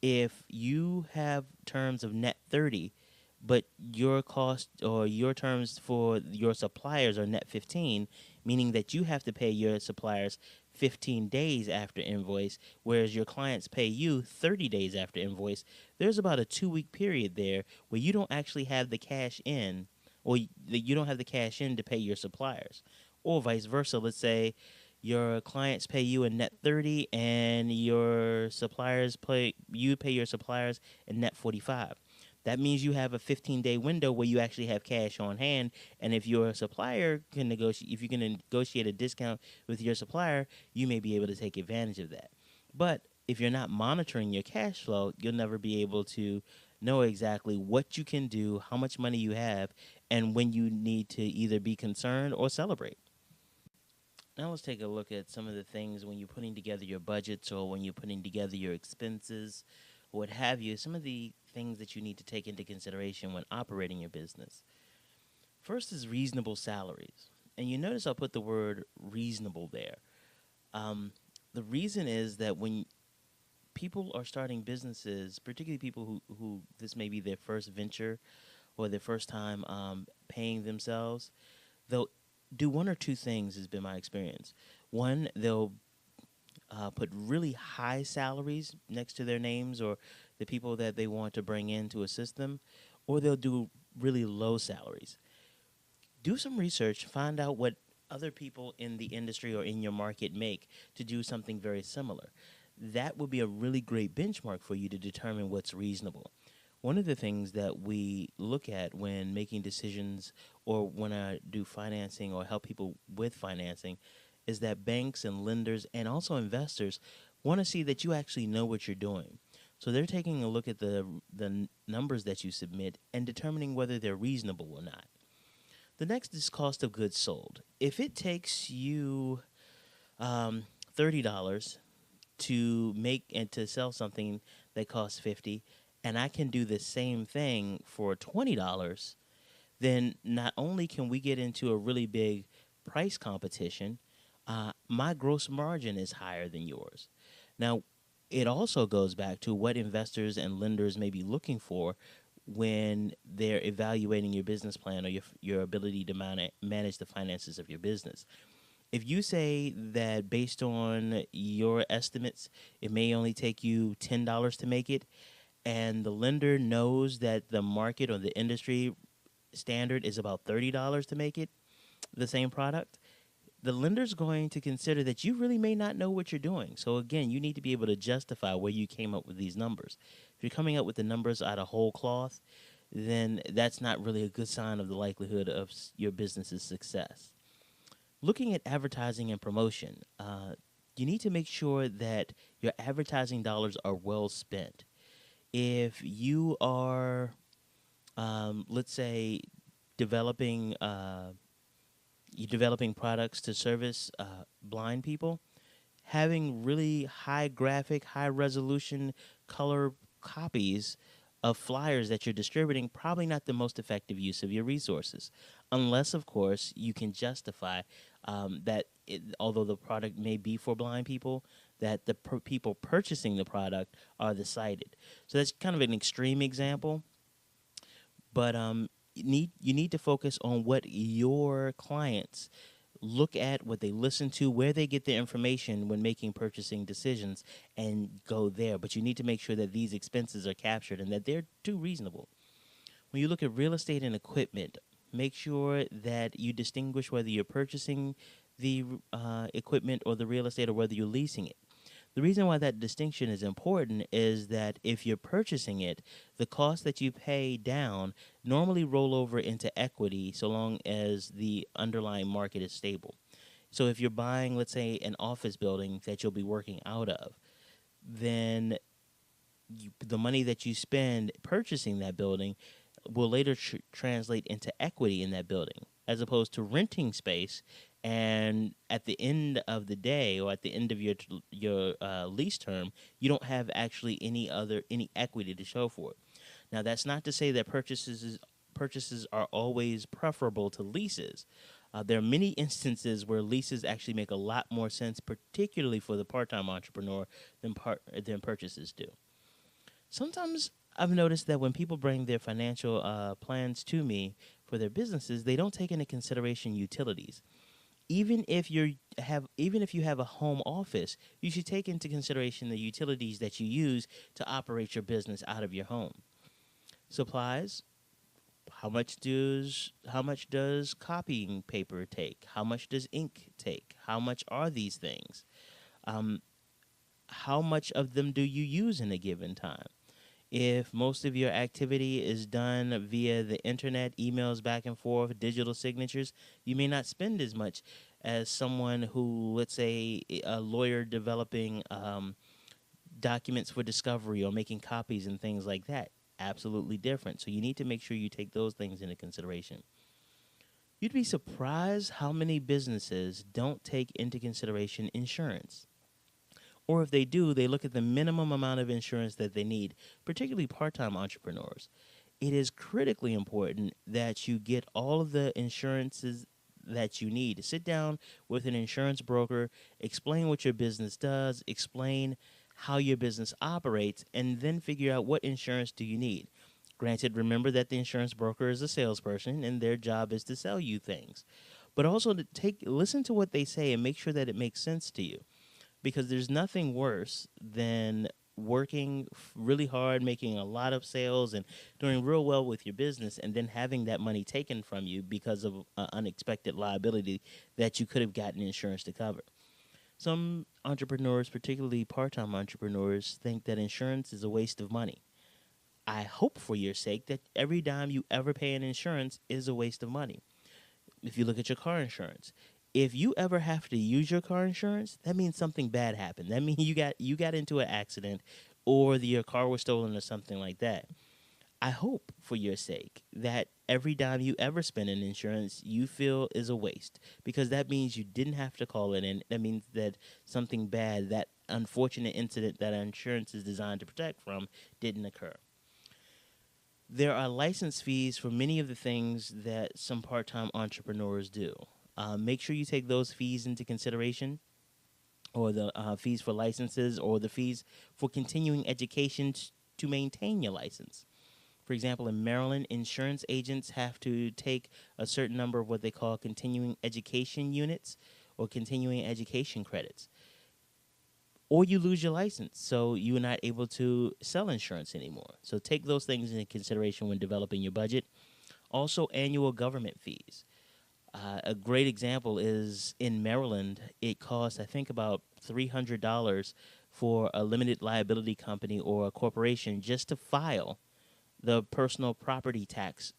If you have terms of net 30, but your cost or your terms for your suppliers are net 15, meaning that you have to pay your suppliers 15 days after invoice, whereas your clients pay you 30 days after invoice, there's about a 2-week period there where you don't actually have the cash in, or you don't have the cash in to pay your suppliers. Or vice versa. Let's say your clients pay you in net 30 and your suppliers pay your suppliers in net 45. That means you have a 15-day window where you actually have cash on hand, and if your supplier can negotiate, if you can negotiate a discount with your supplier, you may be able to take advantage of that. But if you're not monitoring your cash flow, you'll never be able to know exactly what you can do, how much money you have, and when you need to either be concerned or celebrate. Now let's take a look at some of the things when you're putting together your budgets or when you're putting together your expenses, or what have you, some of the things that you need to take into consideration when operating your business. First is reasonable salaries. And you notice I'll put the word reasonable there. The reason is that when people are starting businesses, particularly people who this may be their first venture or their first time paying themselves, they'll do one or two things, has been my experience. One, they'll put really high salaries next to their names or the people that they want to bring in to assist them, or they'll do really low salaries. Do some research, find out what other people in the industry or in your market make to do something very similar. That would be a really great benchmark for you to determine what's reasonable. One of the things that we look at when making decisions or when I do financing or help people with financing is that banks and lenders and also investors want to see that you actually know what you're doing. So they're taking a look at the numbers that you submit and determining whether they're reasonable or not. The next is cost of goods sold. If it takes you $30 to make and to sell something that costs $50, and I can do the same thing for $20, then not only can we get into a really big price competition, my gross margin is higher than yours. Now, it also goes back to what investors and lenders may be looking for when they're evaluating your business plan or your ability to manage the finances of your business. If you say that based on your estimates, it may only take you $10 to make it, and the lender knows that the market or the industry standard is about $30 to make it, the same product, the lender's going to consider that you really may not know what you're doing. So again, you need to be able to justify where you came up with these numbers. If you're coming up with the numbers out of whole cloth, then that's not really a good sign of the likelihood of your business's success. Looking at advertising and promotion, you need to make sure that your advertising dollars are well spent. If you are, let's say, developing you're developing products to service blind people, having really high graphic, high resolution color copies of flyers that you're distributing, probably not the most effective use of your resources, unless, of course, you can justify that although the product may be for blind people, that the people purchasing the product are the sighted. So that's kind of an extreme example, but you need to focus on what your clients look at, what they listen to, where they get their information when making purchasing decisions, and go there. But you need to make sure that these expenses are captured and that they're too reasonable. When you look at real estate and equipment, make sure that you distinguish whether you're purchasing the equipment or the real estate or whether you're leasing it. The reason why that distinction is important is that if you're purchasing it, the costs that you pay down normally roll over into equity so long as the underlying market is stable. So if you're buying, let's say, an office building that you'll be working out of, then the money that you spend purchasing that building will later translate into equity in that building, as opposed to renting space. And at the end of the day, or at the end of your lease term, you don't have actually any equity to show for it. Now, that's not to say that purchases are always preferable to leases. There are many instances where leases actually make a lot more sense, particularly for the part-time entrepreneur, than purchases do. Sometimes I've noticed that when people bring their financial plans to me for their businesses, they don't take into consideration utilities. even if you have a home office, you should take into consideration the utilities that you use to operate your business out of your home. Supplies, how much does copying paper take? How much does ink take? How much are these things? How much of them do you use in a given time? If most of your activity is done via the internet, emails back and forth, digital signatures, you may not spend as much as someone who, let's say, a lawyer developing documents for discovery or making copies and things like that. Absolutely different. So you need to make sure you take those things into consideration. You'd be surprised how many businesses don't take into consideration insurance. Or if they do, they look at the minimum amount of insurance that they need, particularly part-time entrepreneurs. It is critically important that you get all of the insurances that you need. Sit down with an insurance broker, explain what your business does, explain how your business operates, and then figure out what insurance do you need. Granted, remember that the insurance broker is a salesperson and their job is to sell you things. But also to listen to what they say and make sure that it makes sense to you, because there's nothing worse than working really hard, making a lot of sales and doing real well with your business, and then having that money taken from you because of unexpected liability that you could have gotten insurance to cover. Some entrepreneurs, particularly part-time entrepreneurs, think that insurance is a waste of money. I hope for your sake that every dime you ever pay in insurance is a waste of money. If you look at your car insurance, if you ever have to use your car insurance, that means something bad happened. That means you got into an accident, or your car was stolen or something like that. I hope for your sake that every dime you ever spend in insurance you feel is a waste, because that means you didn't have to call it in. That means that something bad, that unfortunate incident that insurance is designed to protect from, didn't occur. There are license fees for many of the things that some part-time entrepreneurs do. Make sure you take those fees into consideration, or the fees for licenses, or the fees for continuing education to maintain your license. For example, in Maryland, insurance agents have to take a certain number of what they call continuing education units or continuing education credits, or you lose your license, so you're not able to sell insurance anymore. So take those things into consideration when developing your budget. Also, annual government fees. A great example is in Maryland, it costs, I think, about $300 for a limited liability company or a corporation just to file the personal property tax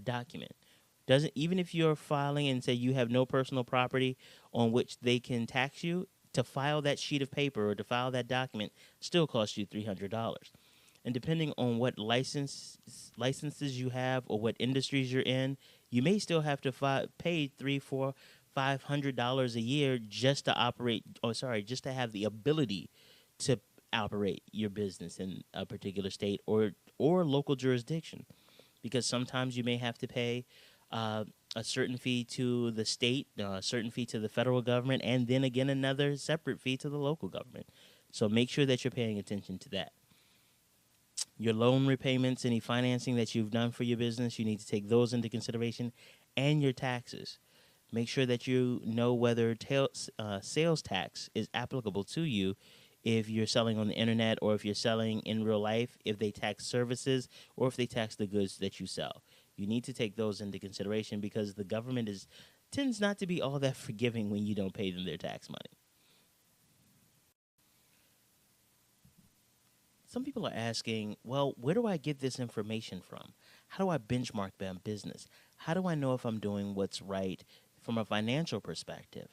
document. Doesn't, even if you're filing and say you have no personal property on which they can tax you, to file that sheet of paper or to file that document still costs you $300. And depending on what licenses you have or what industries you're in, you may still have to pay $300, $400, $500 a year just to operate, just to have the ability to operate your business in a particular state or local jurisdiction. Because sometimes you may have to pay a certain fee to the state, a certain fee to the federal government, and then again another separate fee to the local government. So make sure that you're paying attention to that. Your loan repayments, any financing that you've done for your business, you need to take those into consideration, and your taxes. Make sure that you know whether sales tax is applicable to you if you're selling on the internet, or if you're selling in real life, if they tax services or if they tax the goods that you sell. You need to take those into consideration, because the government tends not to be all that forgiving when you don't pay them their tax money. Some people are asking, well, where do I get this information from? How do I benchmark my business? How do I know if I'm doing what's right from a financial perspective?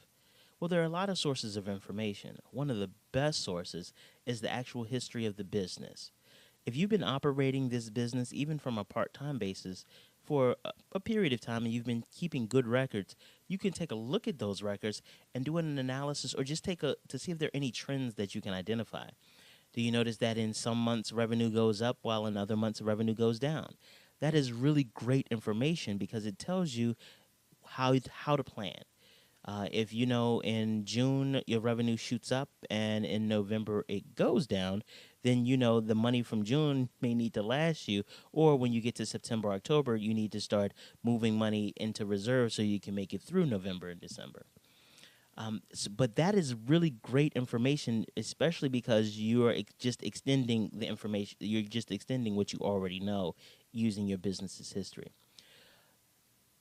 Well, there are a lot of sources of information. One of the best sources is the actual history of the business. If you've been operating this business, even from a part-time basis, for a period of time, and you've been keeping good records, you can take a look at those records and do an analysis, or just to see if there are any trends that you can identify. Do you notice that in some months revenue goes up while in other months revenue goes down? That is really great information, because it tells you how to plan. If you know in June your revenue shoots up and in November it goes down, then you know the money from June may need to last you, or when you get to September, October, you need to start moving money into reserve so you can make it through November and December. But that is really great information, especially because you are just extending the information. You're just extending what you already know using your business's history.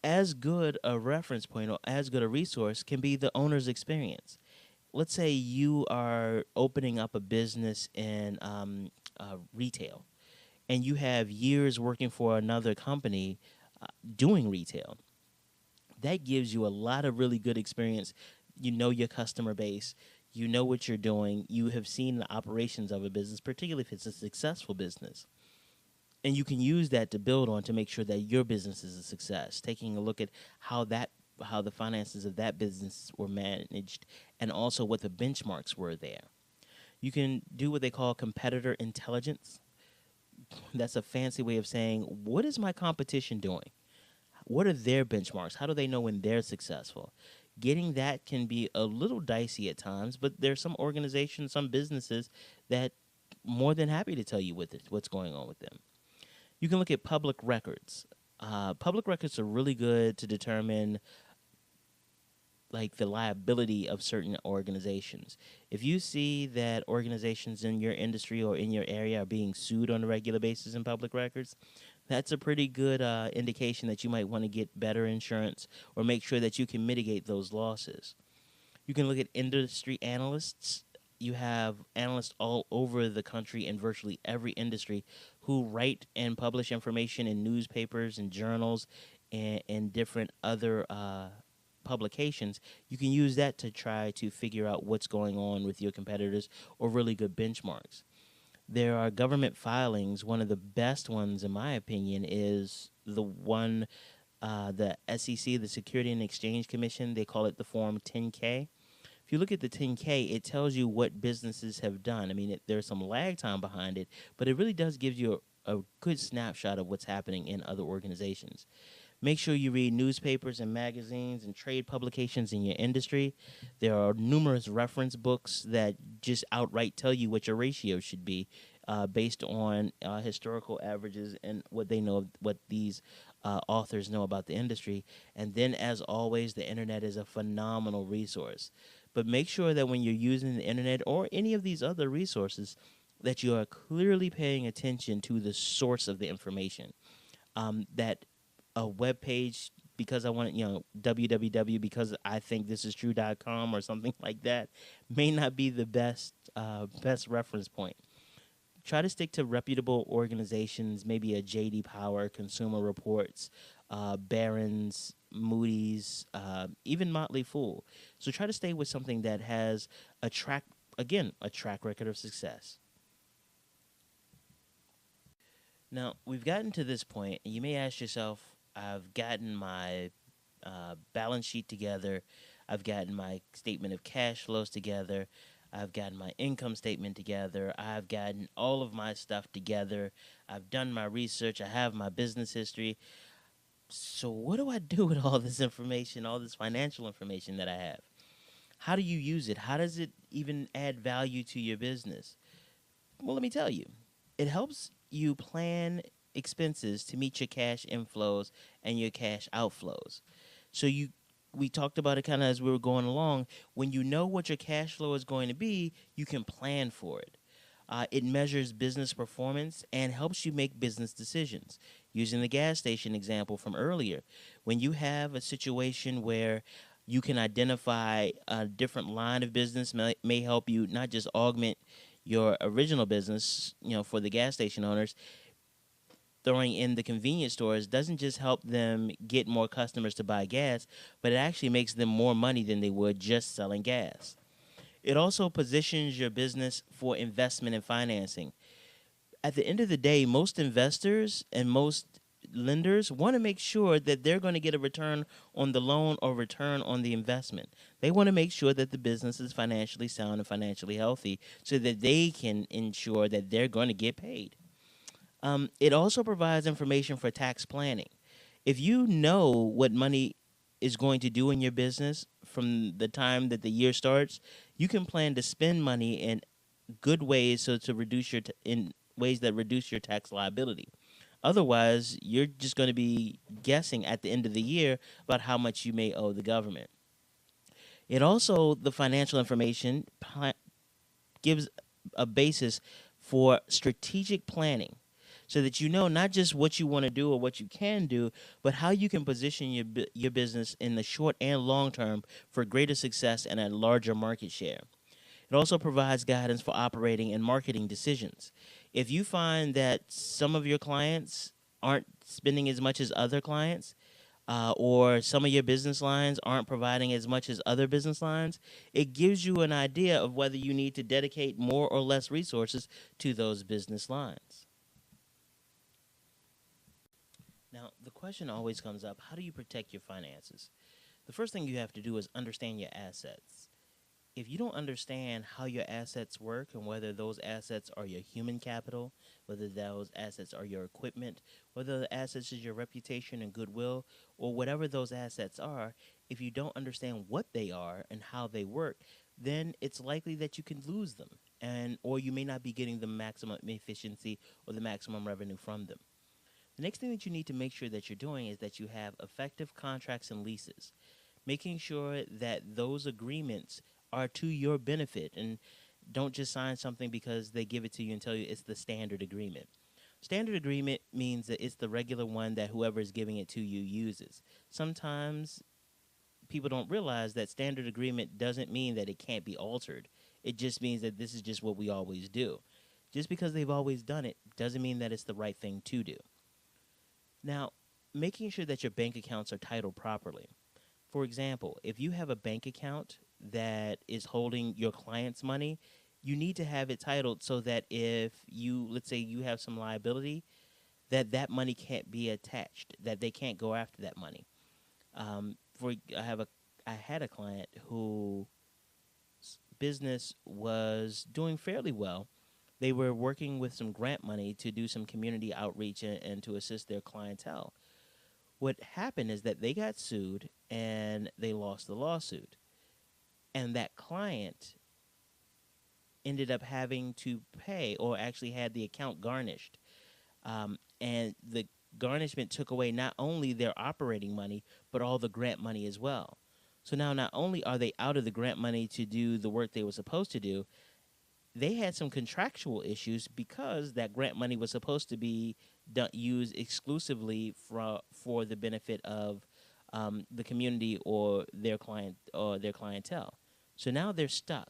As good a reference point or as good a resource can be the owner's experience. Let's say you are opening up a business in retail, and you have years working for another company doing retail. That gives you a lot of really good experience. You know your customer base, you know what you're doing, you have seen the operations of a business, particularly if it's a successful business. And you can use that to build on to make sure that your business is a success, taking a look at how the finances of that business were managed and also what the benchmarks were there. You can do what they call competitor intelligence. That's a fancy way of saying, what is my competition doing? What are their benchmarks? How do they know when they're successful? Getting that can be a little dicey at times, but there's some organizations, some businesses that more than happy to tell you what's going on with them. You can look at public records. Public records are really good to determine like the liability of certain organizations. If you see that organizations in your industry or in your area are being sued on a regular basis in public records, that's a pretty good indication that you might want to get better insurance or make sure that you can mitigate those losses. You can look at industry analysts. You have analysts all over the country in virtually every industry who write and publish information in newspapers and journals and different other publications. You can use that to try to figure out what's going on with your competitors or really good benchmarks. There are government filings. One of the best ones, in my opinion, is the one the SEC, the Security and Exchange Commission. They call it the Form 10K. If you look at the 10K, it tells you what businesses have done. I mean, there's some lag time behind it, but it really does give you a good snapshot of what's happening in other organizations. Make sure you read newspapers and magazines and trade publications in your industry. There are numerous reference books that just outright tell you what your ratio should be based on historical averages and what they know, what these authors know about the industry. And then, as always, the internet is a phenomenal resource. But make sure that when you're using the internet or any of these other resources, that you are clearly paying attention to the source of the information. That a web page because I want www because I think this is true.com or something like that may not be the best reference point. Try to stick to reputable organizations, maybe a JD Power, Consumer Reports, Barron's, Moody's, even Motley Fool. So try to stay with something that has a track record of success. Now, we've gotten to this point, and you may ask yourself, I've gotten my balance sheet together, I've gotten my statement of cash flows together, I've gotten my income statement together, I've gotten all of my stuff together, I've done my research, I have my business history. So what do I do with all this information, all this financial information that I have? How do you use it? How does it even add value to your business? Well, let me tell you. It helps you plan expenses to meet your cash inflows and your cash outflows. So we talked about it kind of as we were going along. When you know what your cash flow is going to be, you can plan for it. It measures business performance and helps you make business decisions. Using the gas station example from earlier, when you have a situation where you can identify a different line of business may help you not just augment your original business, for the gas station owners, throwing in the convenience stores doesn't just help them get more customers to buy gas, but it actually makes them more money than they would just selling gas. It also positions your business for investment and financing. At the end of the day, most investors and most lenders want to make sure that they're going to get a return on the loan or return on the investment. They want to make sure that the business is financially sound and financially healthy so that they can ensure that they're going to get paid. It also provides information for tax planning. If you know what money is going to do in your business from the time that the year starts, you can plan to spend money in good ways so to reduce in ways that reduce your tax liability. Otherwise, you're just going to be guessing at the end of the year about how much you may owe the government. It also, the financial information gives a basis for strategic planning so that you know not just what you want to do or what you can do, but how you can position your business in the short and long term for greater success and a larger market share. It also provides guidance for operating and marketing decisions. If you find that some of your clients aren't spending as much as other clients, or some of your business lines aren't providing as much as other business lines, it gives you an idea of whether you need to dedicate more or less resources to those business lines. Now, the question always comes up, how do you protect your finances? The first thing you have to do is understand your assets. If you don't understand how your assets work and whether those assets are your human capital, whether those assets are your equipment, whether the assets is your reputation and goodwill, or whatever those assets are, if you don't understand what they are and how they work, then it's likely that you can lose them, and or you may not be getting the maximum efficiency or the maximum revenue from them. The next thing that you need to make sure that you're doing is that you have effective contracts and leases, making sure that those agreements are to your benefit and don't just sign something because they give it to you and tell you it's the standard agreement. Standard agreement means that it's the regular one that whoever is giving it to you uses. Sometimes people don't realize that standard agreement doesn't mean that it can't be altered. It just means that this is just what we always do. Just because they've always done it doesn't mean that it's the right thing to do. Now, making sure that your bank accounts are titled properly. For example, if you have a bank account that is holding your client's money, you need to have it titled so that if you, let's say you have some liability, that money can't be attached, that they can't go after that money. I had a client whose business was doing fairly well. They were working with some grant money to do some community outreach and to assist their clientele. What happened is that they got sued and they lost the lawsuit. And that client ended up having to pay, or actually had the account garnished. And the garnishment took away not only their operating money, but all the grant money as well. So now not only are they out of the grant money to do the work they were supposed to do, they had some contractual issues because that grant money was supposed to be used exclusively for the benefit of the community or their clientele. So now they're stuck.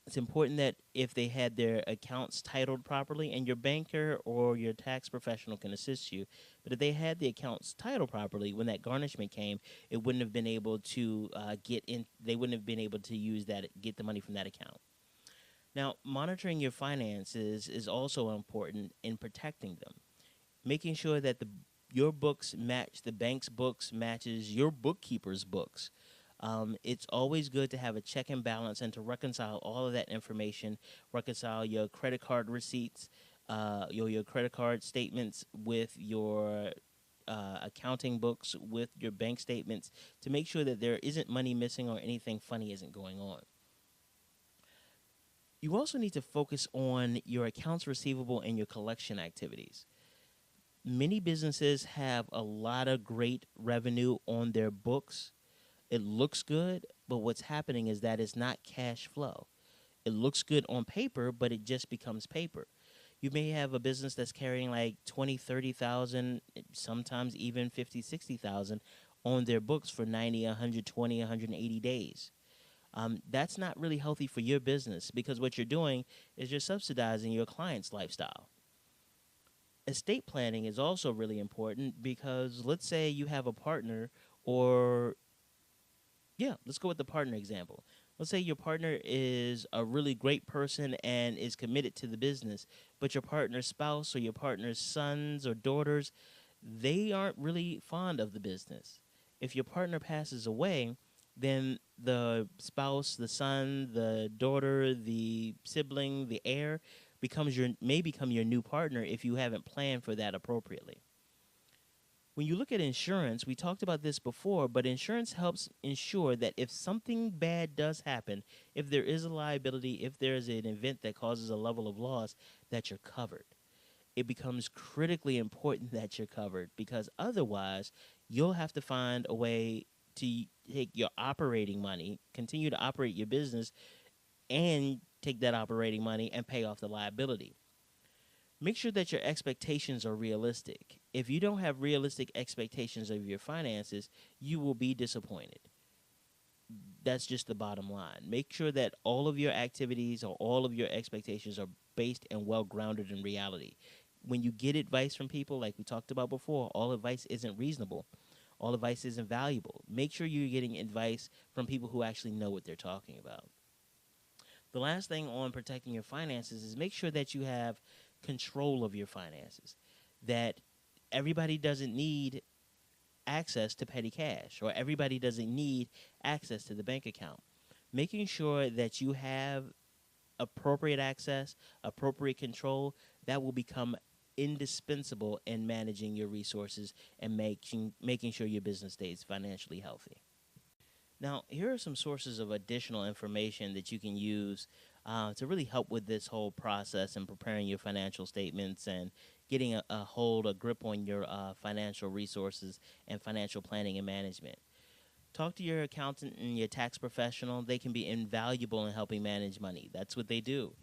It's important that if they had their accounts titled properly, and your banker or your tax professional can assist you, but if they had the accounts titled properly, when that garnishment came, it wouldn't have been able to they wouldn't have been able to use get the money from that account. Now, monitoring your finances is also important in protecting them, making sure that your books match the bank's books, matches your bookkeeper's books. It's always good to have a check and balance and to reconcile all of that information, reconcile your credit card receipts, your credit card statements with your accounting books, with your bank statements, to make sure that there isn't money missing or anything funny isn't going on. You also need to focus on your accounts receivable and your collection activities. Many businesses have a lot of great revenue on their books. It looks good, but what's happening is that it's not cash flow. It looks good on paper, but it just becomes paper. You may have a business that's carrying like 20, 30,000, sometimes even 50, 60,000 on their books for 90, 120, 180 days. That's not really healthy for your business, because what you're doing is you're subsidizing your client's lifestyle. Estate planning is also really important, because let's say you have a partner, or let's go with the partner example. Let's say your partner is a really great person and is committed to the business, but your partner's spouse or your partner's sons or daughters, they aren't really fond of the business. If your partner passes away, then the spouse, the son, the daughter, the sibling, the heir may become your new partner if you haven't planned for that appropriately. When you look at insurance, we talked about this before, but insurance helps ensure that if something bad does happen, if there is a liability, if there is an event that causes a level of loss, that you're covered. It becomes critically important that you're covered, because otherwise you'll have to find a way to take your operating money, continue to operate your business, and take that operating money and pay off the liability. Make sure that your expectations are realistic. If you don't have realistic expectations of your finances, you will be disappointed. That's just the bottom line. Make sure that all of your activities or all of your expectations are based and well grounded in reality. When you get advice from people, like we talked about before, all advice isn't reasonable. All advice isn't valuable. Make sure you're getting advice from people who actually know what they're talking about. The last thing on protecting your finances is make sure that you have control of your finances. That everybody doesn't need access to petty cash, or everybody doesn't need access to the bank account. Making sure that you have appropriate access, appropriate control, that will become indispensable in managing your resources and making sure your business stays financially healthy. Now, here are some sources of additional information that you can use to really help with this whole process and preparing your financial statements and getting a grip on your financial resources and financial planning and management. Talk to your accountant and your tax professional. They can be invaluable in helping manage money. That's what they do.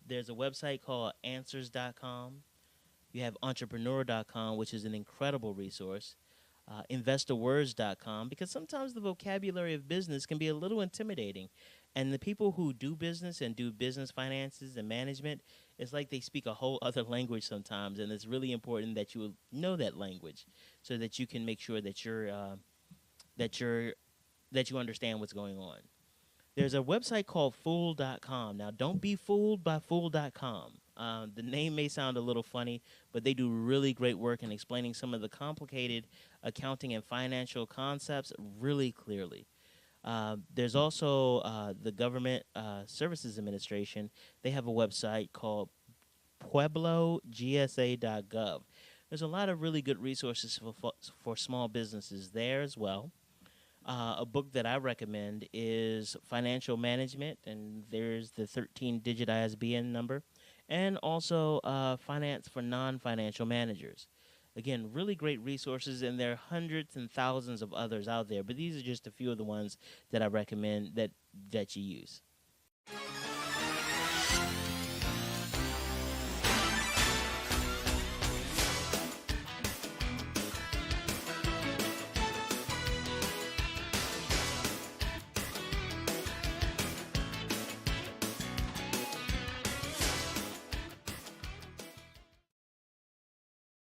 There's a website called answers.com. You have entrepreneur.com, which is an incredible resource. Investorwords.com, because sometimes the vocabulary of business can be a little intimidating. And the people who do business and do business finances and management, it's like they speak a whole other language sometimes. And it's really important that you know that language so that you can make sure that you understand what's going on. There's a website called Fool.com. Now, don't be fooled by Fool.com. The name may sound a little funny, but they do really great work in explaining some of the complicated accounting and financial concepts really clearly. There's also the Government Services Administration. They have a website called PuebloGSA.gov. There's a lot of really good resources for small businesses there as well. A book that I recommend is Financial Management, and there's the 13-digit ISBN number, and also Finance for Non-Financial Managers. Again, really great resources, and there are hundreds and thousands of others out there, but these are just a few of the ones that I recommend that you use.